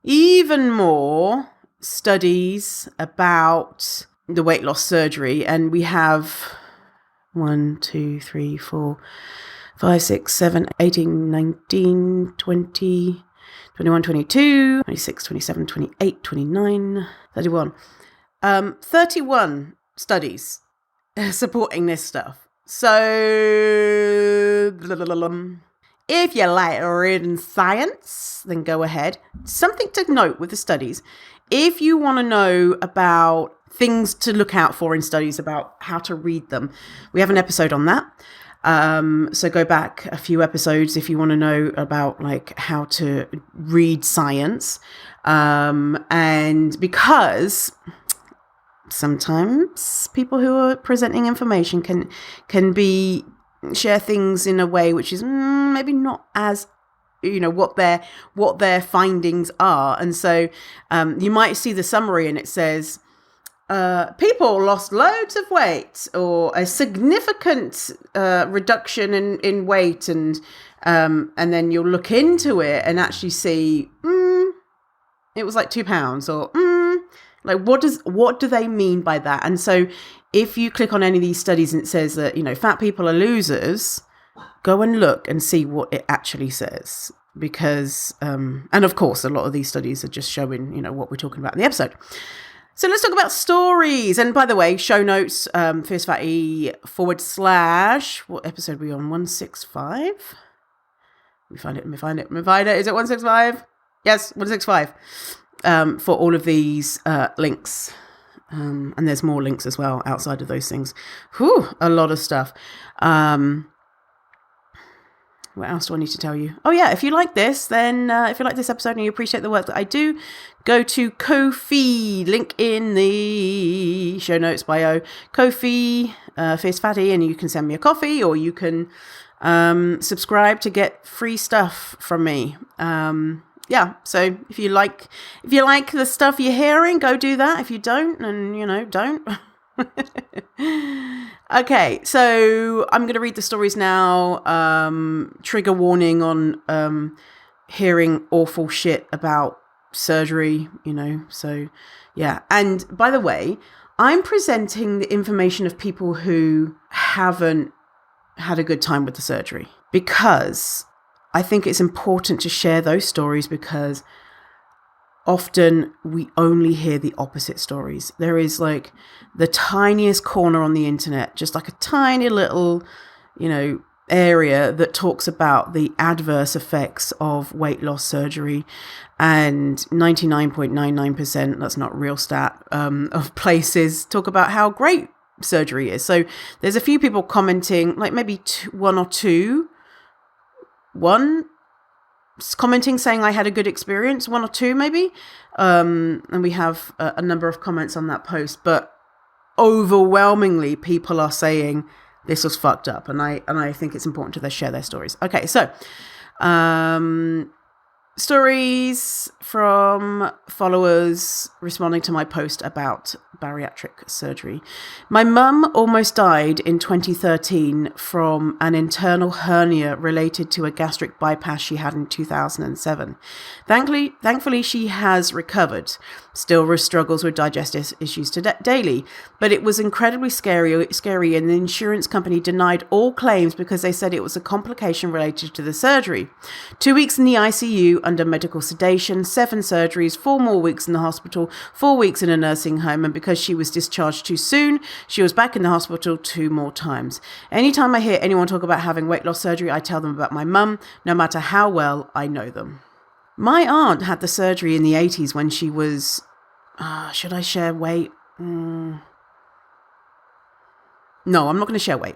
even more studies about the weight loss surgery. And we have 1, 2, 3, 4, 5, 6, 7, 18, 19, 20, 21, 22, 26, 27, 28, 29, 31. 31 studies supporting this stuff. So, if you like reading science, then go ahead. Something to note with the studies. If you want to know about things to look out for in studies, about how to read them, we have an episode on that. So go back a few episodes if you want to know about like how to read science. And because sometimes people who are presenting information can share things in a way which is maybe not as what their findings are. And so you might see the summary and it says people lost loads of weight, or a significant reduction in weight, and then you'll look into it and actually see it was like 2 pounds, or like what do they mean by that? And so if you click on any of these studies and it says that fat people are losers, go and look and see what it actually says, because and of course a lot of these studies are just showing what we're talking about in the episode. So let's talk about stories. And by the way, show notes, Fierce Fatty / what episode are we on? 165? Let me find it. Is it 165? Yes, 165. For all of these links. And there's more links as well outside of those things. Whew, a lot of stuff. What else do I need to tell you? Oh yeah, if you like this, then if you like this episode and you appreciate the work that I do, go to Ko-fi, link in the show notes bio, Ko-fi, Fierce Fatty, and you can send me a coffee, or you can subscribe to get free stuff from me. Yeah, so if you like the stuff you're hearing, go do that. If you don't, then don't. Okay, so I'm going to read the stories now. Trigger warning on hearing awful shit about surgery, so yeah. And by the way, I'm presenting the information of people who haven't had a good time with the surgery, because I think it's important to share those stories, because often we only hear the opposite stories. There is like the tiniest corner on the internet, just like a tiny little, area that talks about the adverse effects of weight loss surgery. And 99.99%, that's not real stat, of places talk about how great surgery is. So there's a few people commenting, like maybe one commenting saying I had a good experience, 1 or 2 maybe, and we have a number of comments on that post, but overwhelmingly people are saying this was fucked up, and I think it's important to share their stories. Okay, so stories from followers responding to my post about bariatric surgery. My mum almost died in 2013 from an internal hernia related to a gastric bypass she had in 2007. Thankfully, she has recovered. Still struggles with digestive issues daily, but it was incredibly scary, and the insurance company denied all claims because they said it was a complication related to the surgery. 2 weeks in the ICU under medical sedation, 7 surgeries, 4 more weeks in the hospital, 4 weeks in a nursing home, and because she was discharged too soon, she was back in the hospital 2 more times. Anytime I hear anyone talk about having weight loss surgery, I tell them about my mum, no matter how well I know them. My aunt had the surgery in the 80s when she was, should I share weight? No, I'm not going to share weight.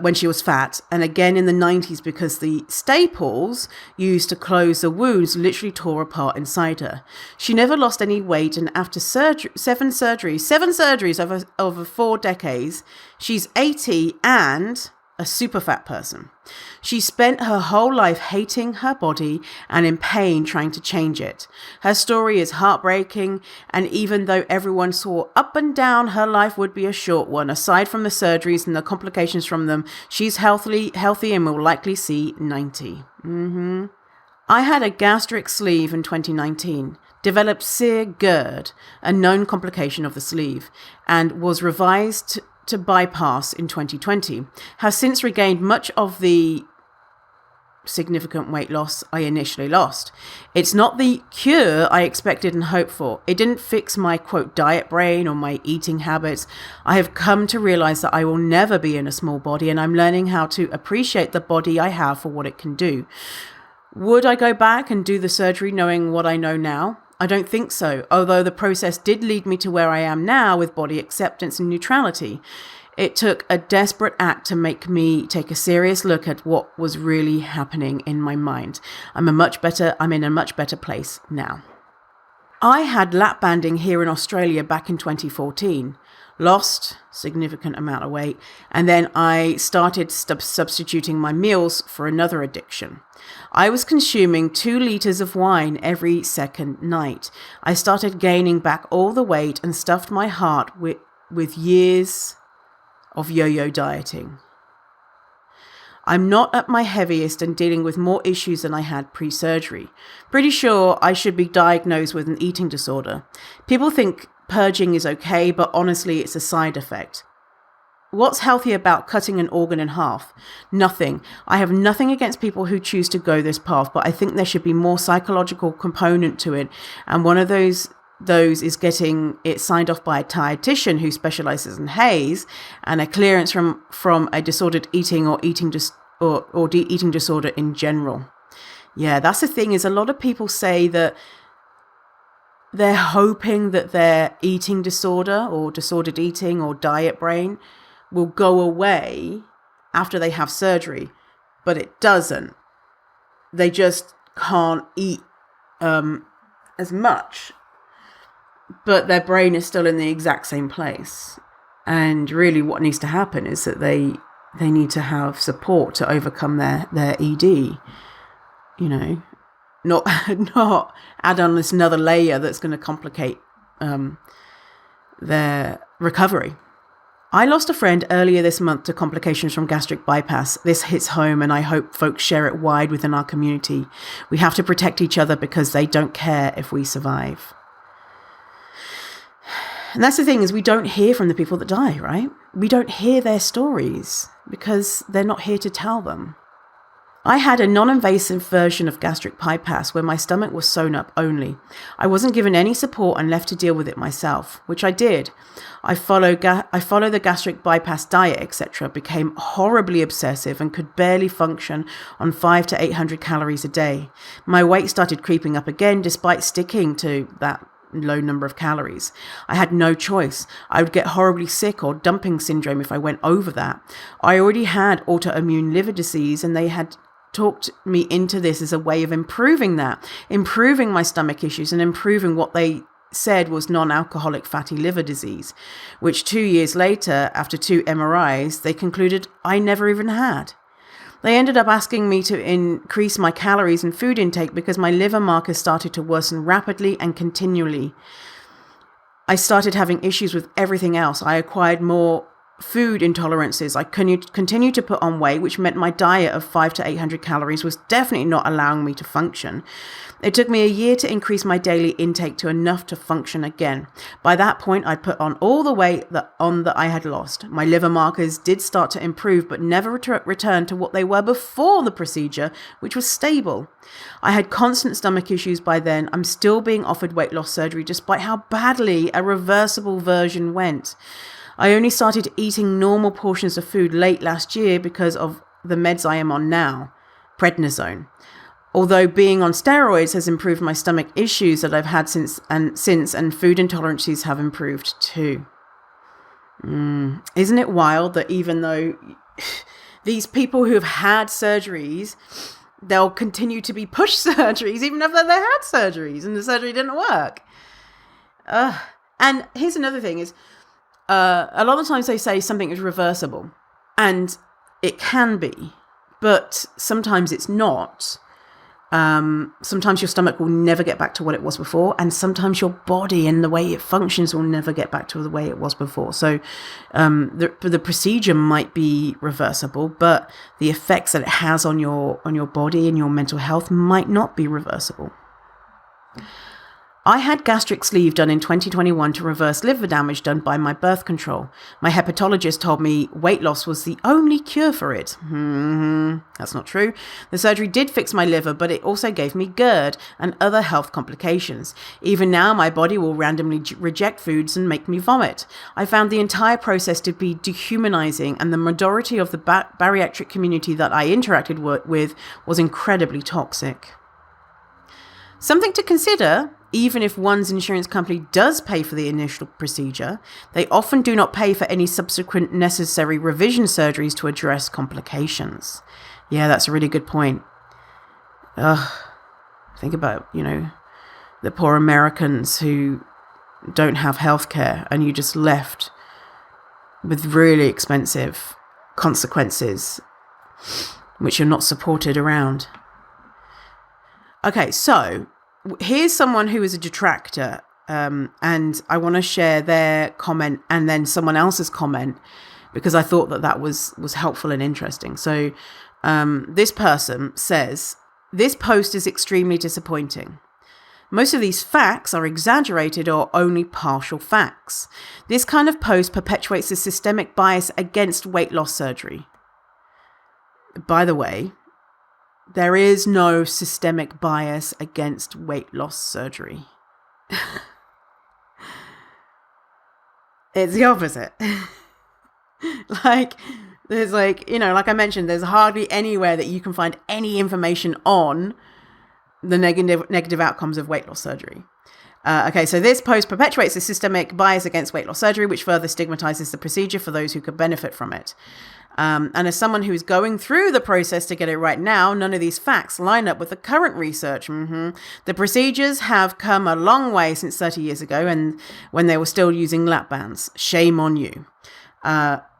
When she was fat, and again in the 90s because the staples used to close the wounds literally tore apart inside her. She never lost any weight, and after seven surgeries over 4 decades, she's 80 and a super fat person. She spent her whole life hating her body and in pain trying to change it. Her story is heartbreaking, and even though everyone swore up and down her life would be a short one, aside from the surgeries and the complications from them, she's healthy and will likely see 90. I had a gastric sleeve in 2019. Developed sear GERD, a known complication of the sleeve, and was revised to bypass in 2020, has since regained much of the significant weight loss I initially lost. It's not the cure I expected and hoped for. It didn't fix my, quote, diet brain or my eating habits. I have come to realize that I will never be in a small body, and I'm learning how to appreciate the body I have for what it can do. Would I go back and do the surgery knowing what I know now? I don't think so, although the process did lead me to where I am now with body acceptance and neutrality. It took a desperate act to make me take a serious look at what was really happening in my mind. I'm in a much better place now. I had lap banding here in Australia back in 2014. Lost significant amount of weight, and then I started substituting my meals for another addiction. I was consuming 2 liters of wine every second night. I started gaining back all the weight and stuffed my heart with years of yo-yo dieting. I'm not at my heaviest and dealing with more issues than I had pre-surgery. Pretty sure I should be diagnosed with an eating disorder. People think purging is okay, but honestly, it's a side effect. What's healthy about cutting an organ in half? Nothing. I have nothing against people who choose to go this path, but I think there should be more psychological component to it, and one of those is getting it signed off by a dietitian who specializes in HAES, and a clearance from a disordered eating or eating disorder in general. Yeah, that's the thing, is a lot of people say that they're hoping that their eating disorder or disordered eating or diet brain will go away after they have surgery, but it doesn't. They just can't eat as much, but their brain is still in the exact same place. And really what needs to happen is that they need to have support to overcome their ED, you know, not add on this another layer that's going to complicate their recovery. I lost a friend earlier this month to complications from gastric bypass. This hits home, and I hope folks share it wide within our community. We have to protect each other because they don't care if we survive. And that's the thing, is we don't hear from the people that die, right? We don't hear their stories because they're not here to tell them. I had a non-invasive version of gastric bypass where my stomach was sewn up only. I wasn't given any support and left to deal with it myself, which I did. I followed the gastric bypass diet, etc., became horribly obsessive and could barely function on 500 to 800 calories a day. My weight started creeping up again despite sticking to that low number of calories. I had no choice. I would get horribly sick or dumping syndrome if I went over that. I already had autoimmune liver disease, and they had talked me into this as a way of improving my stomach issues and improving what they said was non-alcoholic fatty liver disease, which 2 years later, after 2 MRIs, they concluded I never even had. They ended up asking me to increase my calories and food intake because my liver markers started to worsen rapidly and continually. I started having issues with everything else. I acquired more food intolerances. I continued to put on weight, which meant my diet of 500 to 800 calories was definitely not allowing me to function. It took me a year to increase my daily intake to enough to function again. By that point, I'd put on all the weight that I had lost. My liver markers did start to improve, but never returned to what they were before the procedure, which was stable. I had constant stomach issues by then. I'm still being offered weight loss surgery despite how badly a reversible version went. I only started eating normal portions of food late last year because of the meds I am on now, prednisone. Although being on steroids has improved my stomach issues that I've had since and food intolerances have improved too. Isn't it wild that even though these people who have had surgeries, they'll continue to be pushed surgeries even after they had surgeries and the surgery didn't work? And here's another thing is, a lot of times they say something is reversible, and it can be, but sometimes it's not. Sometimes your stomach will never get back to what it was before, and sometimes your body and the way it functions will never get back to the way it was before. So the procedure might be reversible, but the effects that it has on your body and your mental health might not be reversible. I had gastric sleeve done in 2021 to reverse liver damage done by my birth control. My hepatologist told me weight loss was the only cure for it. That's not true. The surgery did fix my liver, but it also gave me GERD and other health complications. Even now, my body will randomly reject foods and make me vomit. I found the entire process to be dehumanizing, and the majority of the bariatric community that I interacted with was incredibly toxic. Something to consider. Even if one's insurance company does pay for the initial procedure, they often do not pay for any subsequent necessary revision surgeries to address complications. Yeah, that's a really good point. Think about, the poor Americans who don't have healthcare, and you just left with really expensive consequences which you're not supported around. Okay, so here's someone who is a detractor, and I want to share their comment and then someone else's comment, because I thought that was helpful and interesting. So this person says, this post is extremely disappointing. Most of these facts are exaggerated or only partial facts. This kind of post perpetuates a systemic bias against weight loss surgery. By the way, there is no systemic bias against weight loss surgery. It's the opposite. Like I mentioned, there's hardly anywhere that you can find any information on the negative outcomes of weight loss surgery. So this post perpetuates a systemic bias against weight loss surgery, which further stigmatizes the procedure for those who could benefit from it. And as someone who is going through the process to get it right now, none of these facts line up with the current research. The procedures have come a long way since 30 years ago, and when they were still using lap bands. Shame on you.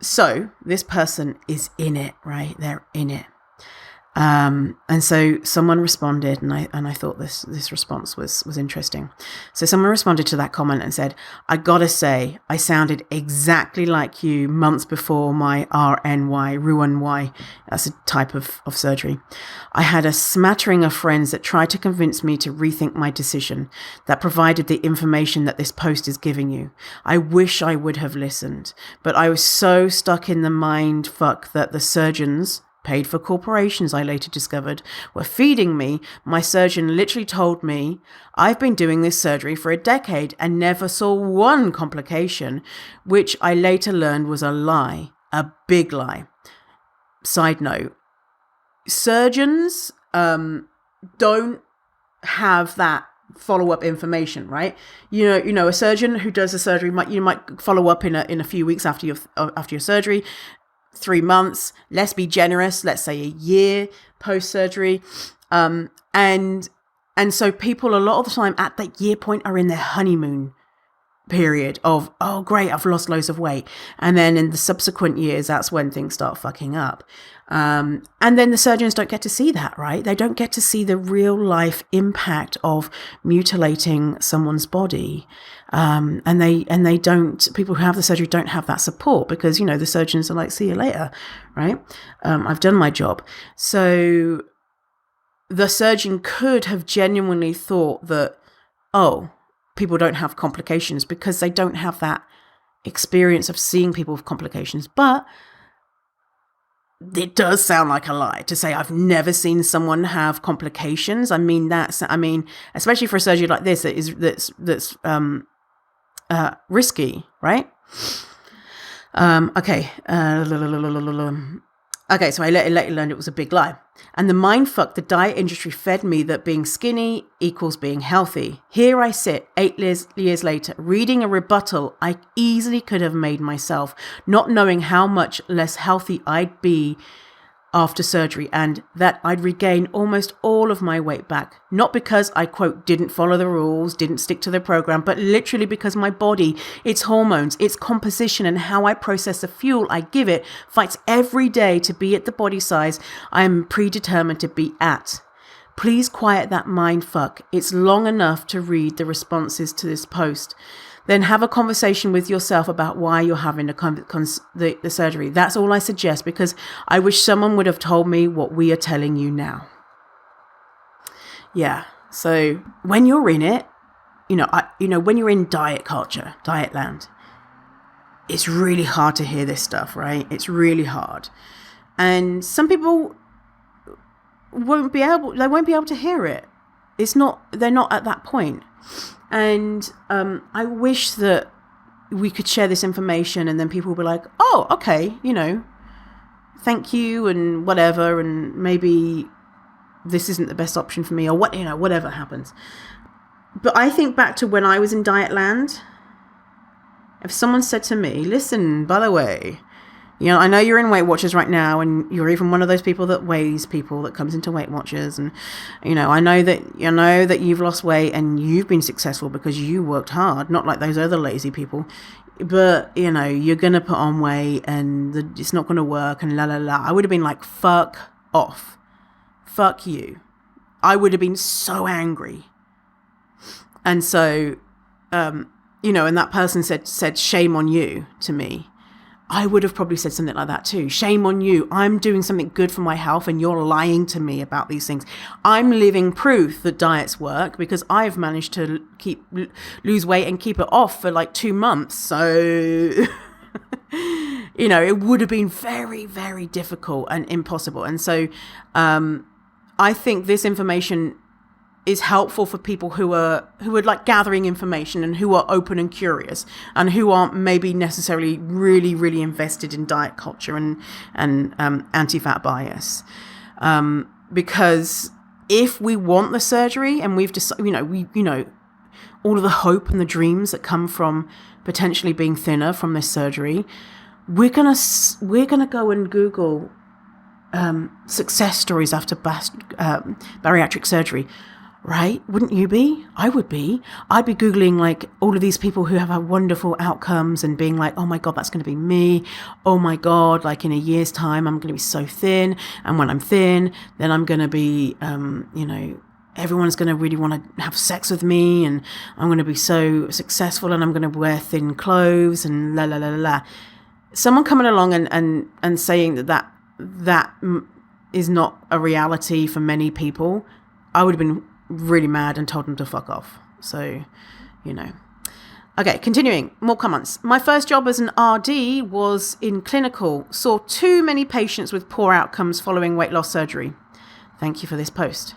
So this person is in it, right? They're in it. And so someone responded, and I thought this response was interesting. So someone responded to that comment and said, I gotta say, I sounded exactly like you months before my Roux-en-Y. That's a type of surgery. I had a smattering of friends that tried to convince me to rethink my decision, that provided the information that this post is giving you. I wish I would have listened, but I was so stuck in the mind fuck that the surgeons, paid for corporations, I later discovered, were feeding me. My surgeon literally told me, I've been doing this surgery for a decade and never saw one complication, which I later learned was a lie, a big lie. Side note, surgeons don't have that follow-up information, right? A surgeon who does a surgery might follow up in a few weeks after your surgery, 3 months, let's be generous, let's say a year post-surgery. And so people a lot of the time at that year point are in their honeymoon period of, oh great, I've lost loads of weight. And then in the subsequent years, that's when things start fucking up. And then the surgeons don't get to see that, right? They don't get to see the real life impact of mutilating someone's body. And they don't, people who have the surgery don't have that support because, the surgeons are like, see you later, right? I've done my job. So the surgeon could have genuinely thought that, oh, people don't have complications because they don't have that experience of seeing people with complications. But it does sound like a lie to say I've never seen someone have complications. Especially for a surgery like this that's risky, right? Okay, so I later learned it was a big lie. And the mindfuck the diet industry fed me that being skinny equals being healthy. Here I sit 8 years later, reading a rebuttal I easily could have made myself, not knowing how much less healthy I'd be after surgery and that I'd regain almost all of my weight back. Not because I, quote, didn't follow the rules, didn't stick to the program, but literally because my body, its hormones, its composition, and how I process the fuel I give it fights every day to be at the body size I am predetermined to be at. Please quiet that mind fuck. It's long enough to read the responses to this post. Then have a conversation with yourself about why you're having the surgery. That's all I suggest, because I wish someone would have told me what we are telling you now. Yeah, so when you're in it, when you're in diet culture, diet land, it's really hard to hear this stuff, right? It's really hard. And some people won't be able to hear it. They're not at that point. And I wish that we could share this information and then people will be like, oh, okay, thank you and whatever, and maybe this isn't the best option for me, or whatever happens. But I think back to when I was in diet land. If someone said to me, listen, by the way, I know you're in Weight Watchers right now, and you're even one of those people that weighs people that comes into Weight Watchers, and I know that you've lost weight and you've been successful because you worked hard, not like those other lazy people. But you're gonna put on weight and it's not gonna work and la la la. I would have been like, fuck off, fuck you. I would have been so angry. And so, and that person said, shame on you to me. I would have probably said something like that too. Shame on you. I'm doing something good for my health and you're lying to me about these things. I'm living proof that diets work because I've managed to lose weight and keep it off for like 2 months. So, it would have been very, very difficult and impossible. And so, I think this information is helpful for people who are like gathering information and who are open and curious and who aren't maybe necessarily really, really invested in diet culture and anti-fat bias. Because if we want the surgery and we've decided, all of the hope and the dreams that come from potentially being thinner from this surgery, we're gonna go and Google success stories after bariatric surgery. Right? Wouldn't you be? I would be. I'd be Googling like all of these people who have had wonderful outcomes and being like, oh my God, that's going to be me. Oh my God, like in a year's time, I'm going to be so thin. And when I'm thin, then I'm going to be, everyone's going to really want to have sex with me. And I'm going to be so successful and I'm going to wear thin clothes and la, la, la, la, la. Someone coming along and saying that is not a reality for many people, I would have been really mad and told them to fuck off. So, Okay, continuing. More comments. My first job as an RD was in clinical. Saw too many patients with poor outcomes following weight loss surgery. Thank you for this post.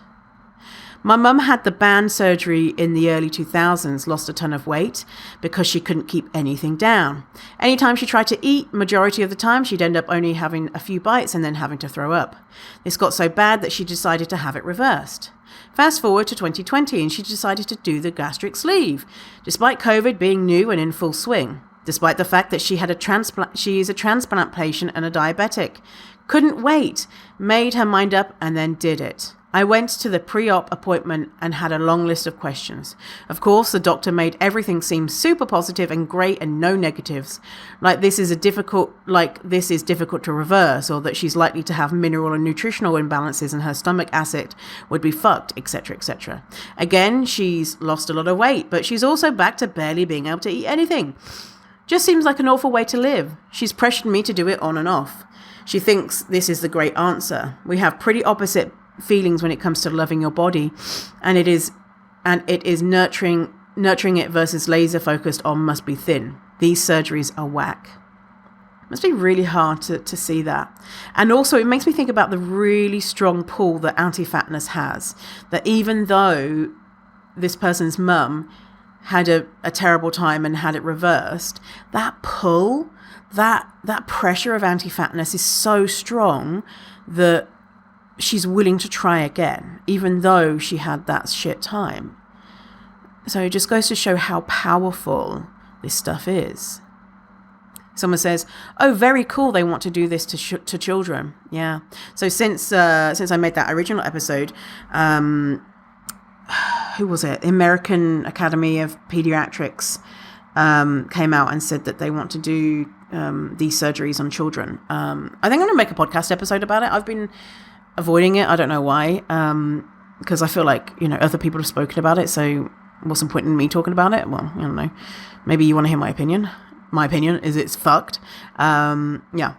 My mum had the band surgery in the early 2000s, lost a ton of weight because she couldn't keep anything down. Anytime she tried to eat, majority of the time, she'd end up only having a few bites and then having to throw up. This got so bad that she decided to have it reversed. Fast forward to 2020 and she decided to do the gastric sleeve, despite COVID being new and in full swing, despite the fact that she is a transplant patient and a diabetic. Couldn't wait, made her mind up and then did it. I went to the pre-op appointment and had a long list of questions. Of course, the doctor made everything seem super positive and great and no negatives. Like this is difficult to reverse, or that she's likely to have mineral and nutritional imbalances and her stomach acid would be fucked, etc., etc. Again, she's lost a lot of weight, but she's also back to barely being able to eat anything. Just seems like an awful way to live. She's pressured me to do it on and off. She thinks this is the great answer. We have pretty opposite feelings when it comes to loving your body, and it is nurturing it versus laser focused on must be thin. These surgeries are whack. It must be really hard to see that. And also it makes me think about the really strong pull that anti-fatness has, that even though this person's mum had a terrible time and had it reversed, that pull, that pressure of anti-fatness is so strong that she's willing to try again, even though she had that shit time. So it just goes to show how powerful this stuff is. Someone says, oh, very cool, they want to do this to children. Yeah. So since I made that original episode, who was it? American Academy of Pediatrics came out and said that they want to do these surgeries on children. I think I'm going to make a podcast episode about it. I've been avoiding it. I don't know why, because I feel like, other people have spoken about it, so what's the point in me talking about it? Well, I don't know. Maybe you want to hear my opinion. My opinion is it's fucked. Yeah.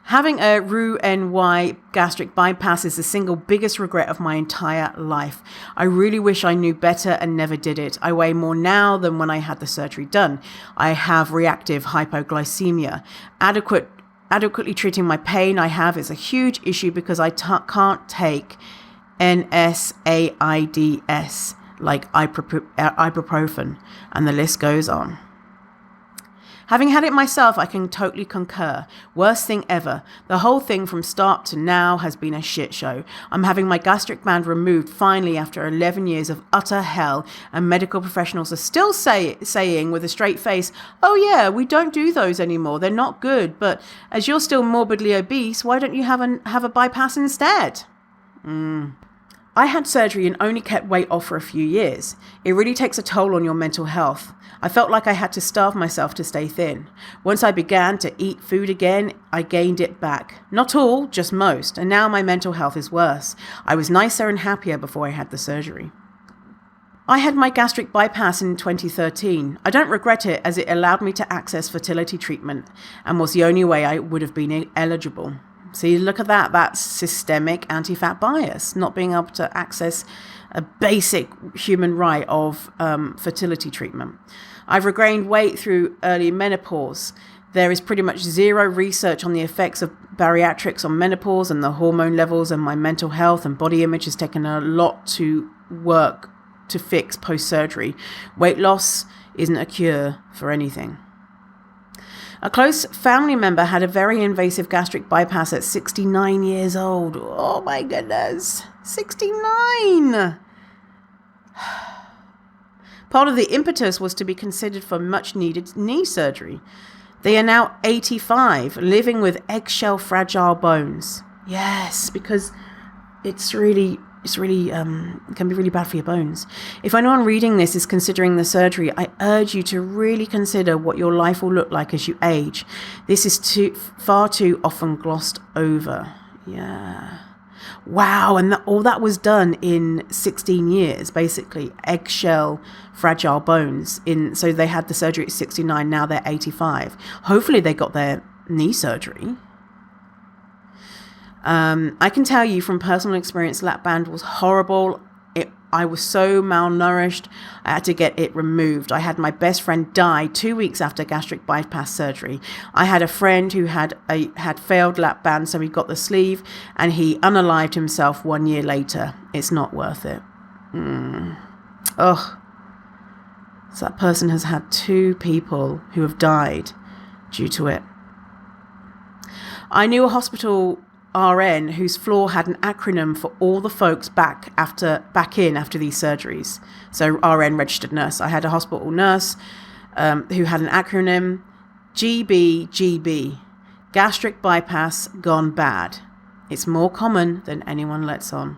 Having a Roux-en-Y gastric bypass is the single biggest regret of my entire life. I really wish I knew better and never did it. I weigh more now than when I had the surgery done. I have reactive hypoglycemia. Adequately treating my pain I have is a huge issue because I can't take NSAIDs like ibuprofen, and the list goes on. Having had it myself, I can totally concur. Worst thing ever. The whole thing from start to now has been a shit show. I'm having my gastric band removed finally after 11 years of utter hell, and medical professionals are still saying with a straight face, oh yeah, we don't do those anymore. They're not good. But as you're still morbidly obese, why don't you have a bypass instead? I had surgery and only kept weight off for a few years. It really takes a toll on your mental health. I felt like I had to starve myself to stay thin. Once I began to eat food again, I gained it back. Not all, just most, and now my mental health is worse. I was nicer and happier before I had the surgery. I had my gastric bypass in 2013. I don't regret it as it allowed me to access fertility treatment and was the only way I would have been eligible. See, look at that. That's systemic anti-fat bias, not being able to access a basic human right of fertility treatment. I've regained weight through early menopause. There is pretty much zero research on the effects of bariatrics on menopause and the hormone levels, and my mental health and body image has taken a lot to work to fix post-surgery. Weight loss isn't a cure for anything. A close family member had a very invasive gastric bypass at 69 years old. Oh my goodness, 69! Part of the impetus was to be considered for much needed knee surgery. They are now 85, living with eggshell fragile bones. Yes, because it can be really bad for your bones. If anyone reading this is considering the surgery, I urge you to really consider what your life will look like as you age. This is far too often glossed over. Yeah. Wow, and all that was done in 16 years, basically. Eggshell, fragile bones. So they had the surgery at 69, now they're 85. Hopefully they got their knee surgery. I can tell you from personal experience, lap band was horrible. I was so malnourished, I had to get it removed. I had my best friend die 2 weeks after gastric bypass surgery. I had a friend who had failed lap band, so he got the sleeve, and he unalived himself 1 year later. It's not worth it. So that person has had 2 people who have died due to it. I knew a hospital RN whose floor had an acronym for all the folks back in after these surgeries. So RN, registered nurse. I had a hospital nurse who had an acronym GBGB, gastric bypass gone bad. It's more common than anyone lets on.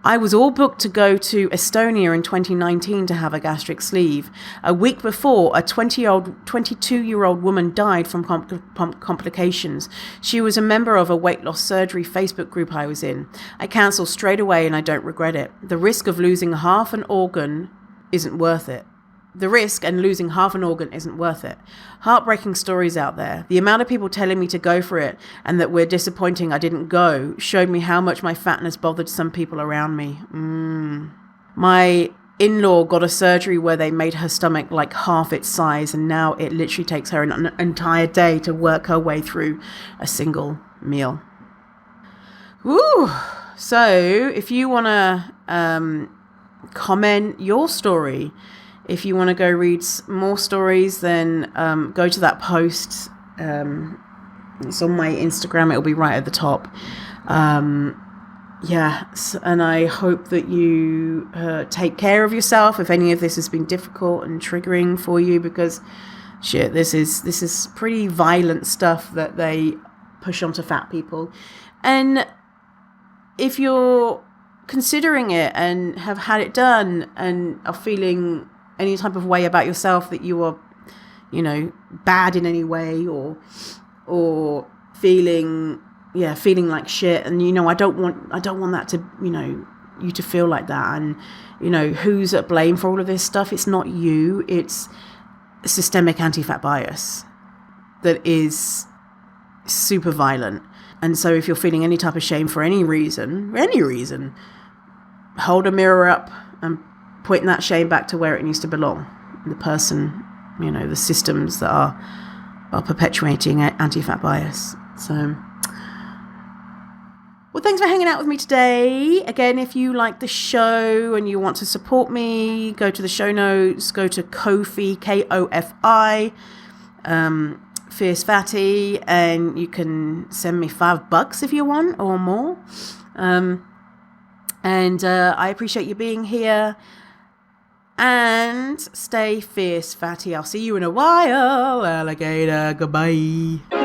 I was all booked to go to Estonia in 2019 to have a gastric sleeve. A week before, a 22-year-old woman died from complications. She was a member of a weight loss surgery Facebook group I was in. I cancelled straight away and I don't regret it. The risk of losing half an organ isn't worth it. Heartbreaking stories out there. The amount of people telling me to go for it and that we're disappointing I didn't go showed me how much my fatness bothered some people around me. My in-law got a surgery where they made her stomach like half its size, and now it literally takes her an entire day to work her way through a single meal. Woo! So if you want to comment your story, if you want to go read more stories, then go to that post. It's on my Instagram. It'll be right at the top. Yes, and I hope that you take care of yourself if any of this has been difficult and triggering for you, because shit, this is pretty violent stuff that they push onto fat people. And if you're considering it and have had it done and are feeling any type of way about yourself, that you are, bad in any way, or feeling like shit, and I don't want that to, you to feel like that. And who's at blame for all of this stuff? It's not you. It's systemic anti-fat bias that is super violent. And so if you're feeling any type of shame for any reason, hold a mirror up and point that shame back to where it needs to belong. The person, the systems that are perpetuating anti-fat bias. So, well, thanks for hanging out with me today. Again, if you like the show and you want to support me, go to the show notes, go to Ko-fi, Kofi, Fierce Fatty, and you can send me $5 if you want or more. And I appreciate you being here. And stay fierce, fatty. I'll see you in a while, alligator. Goodbye.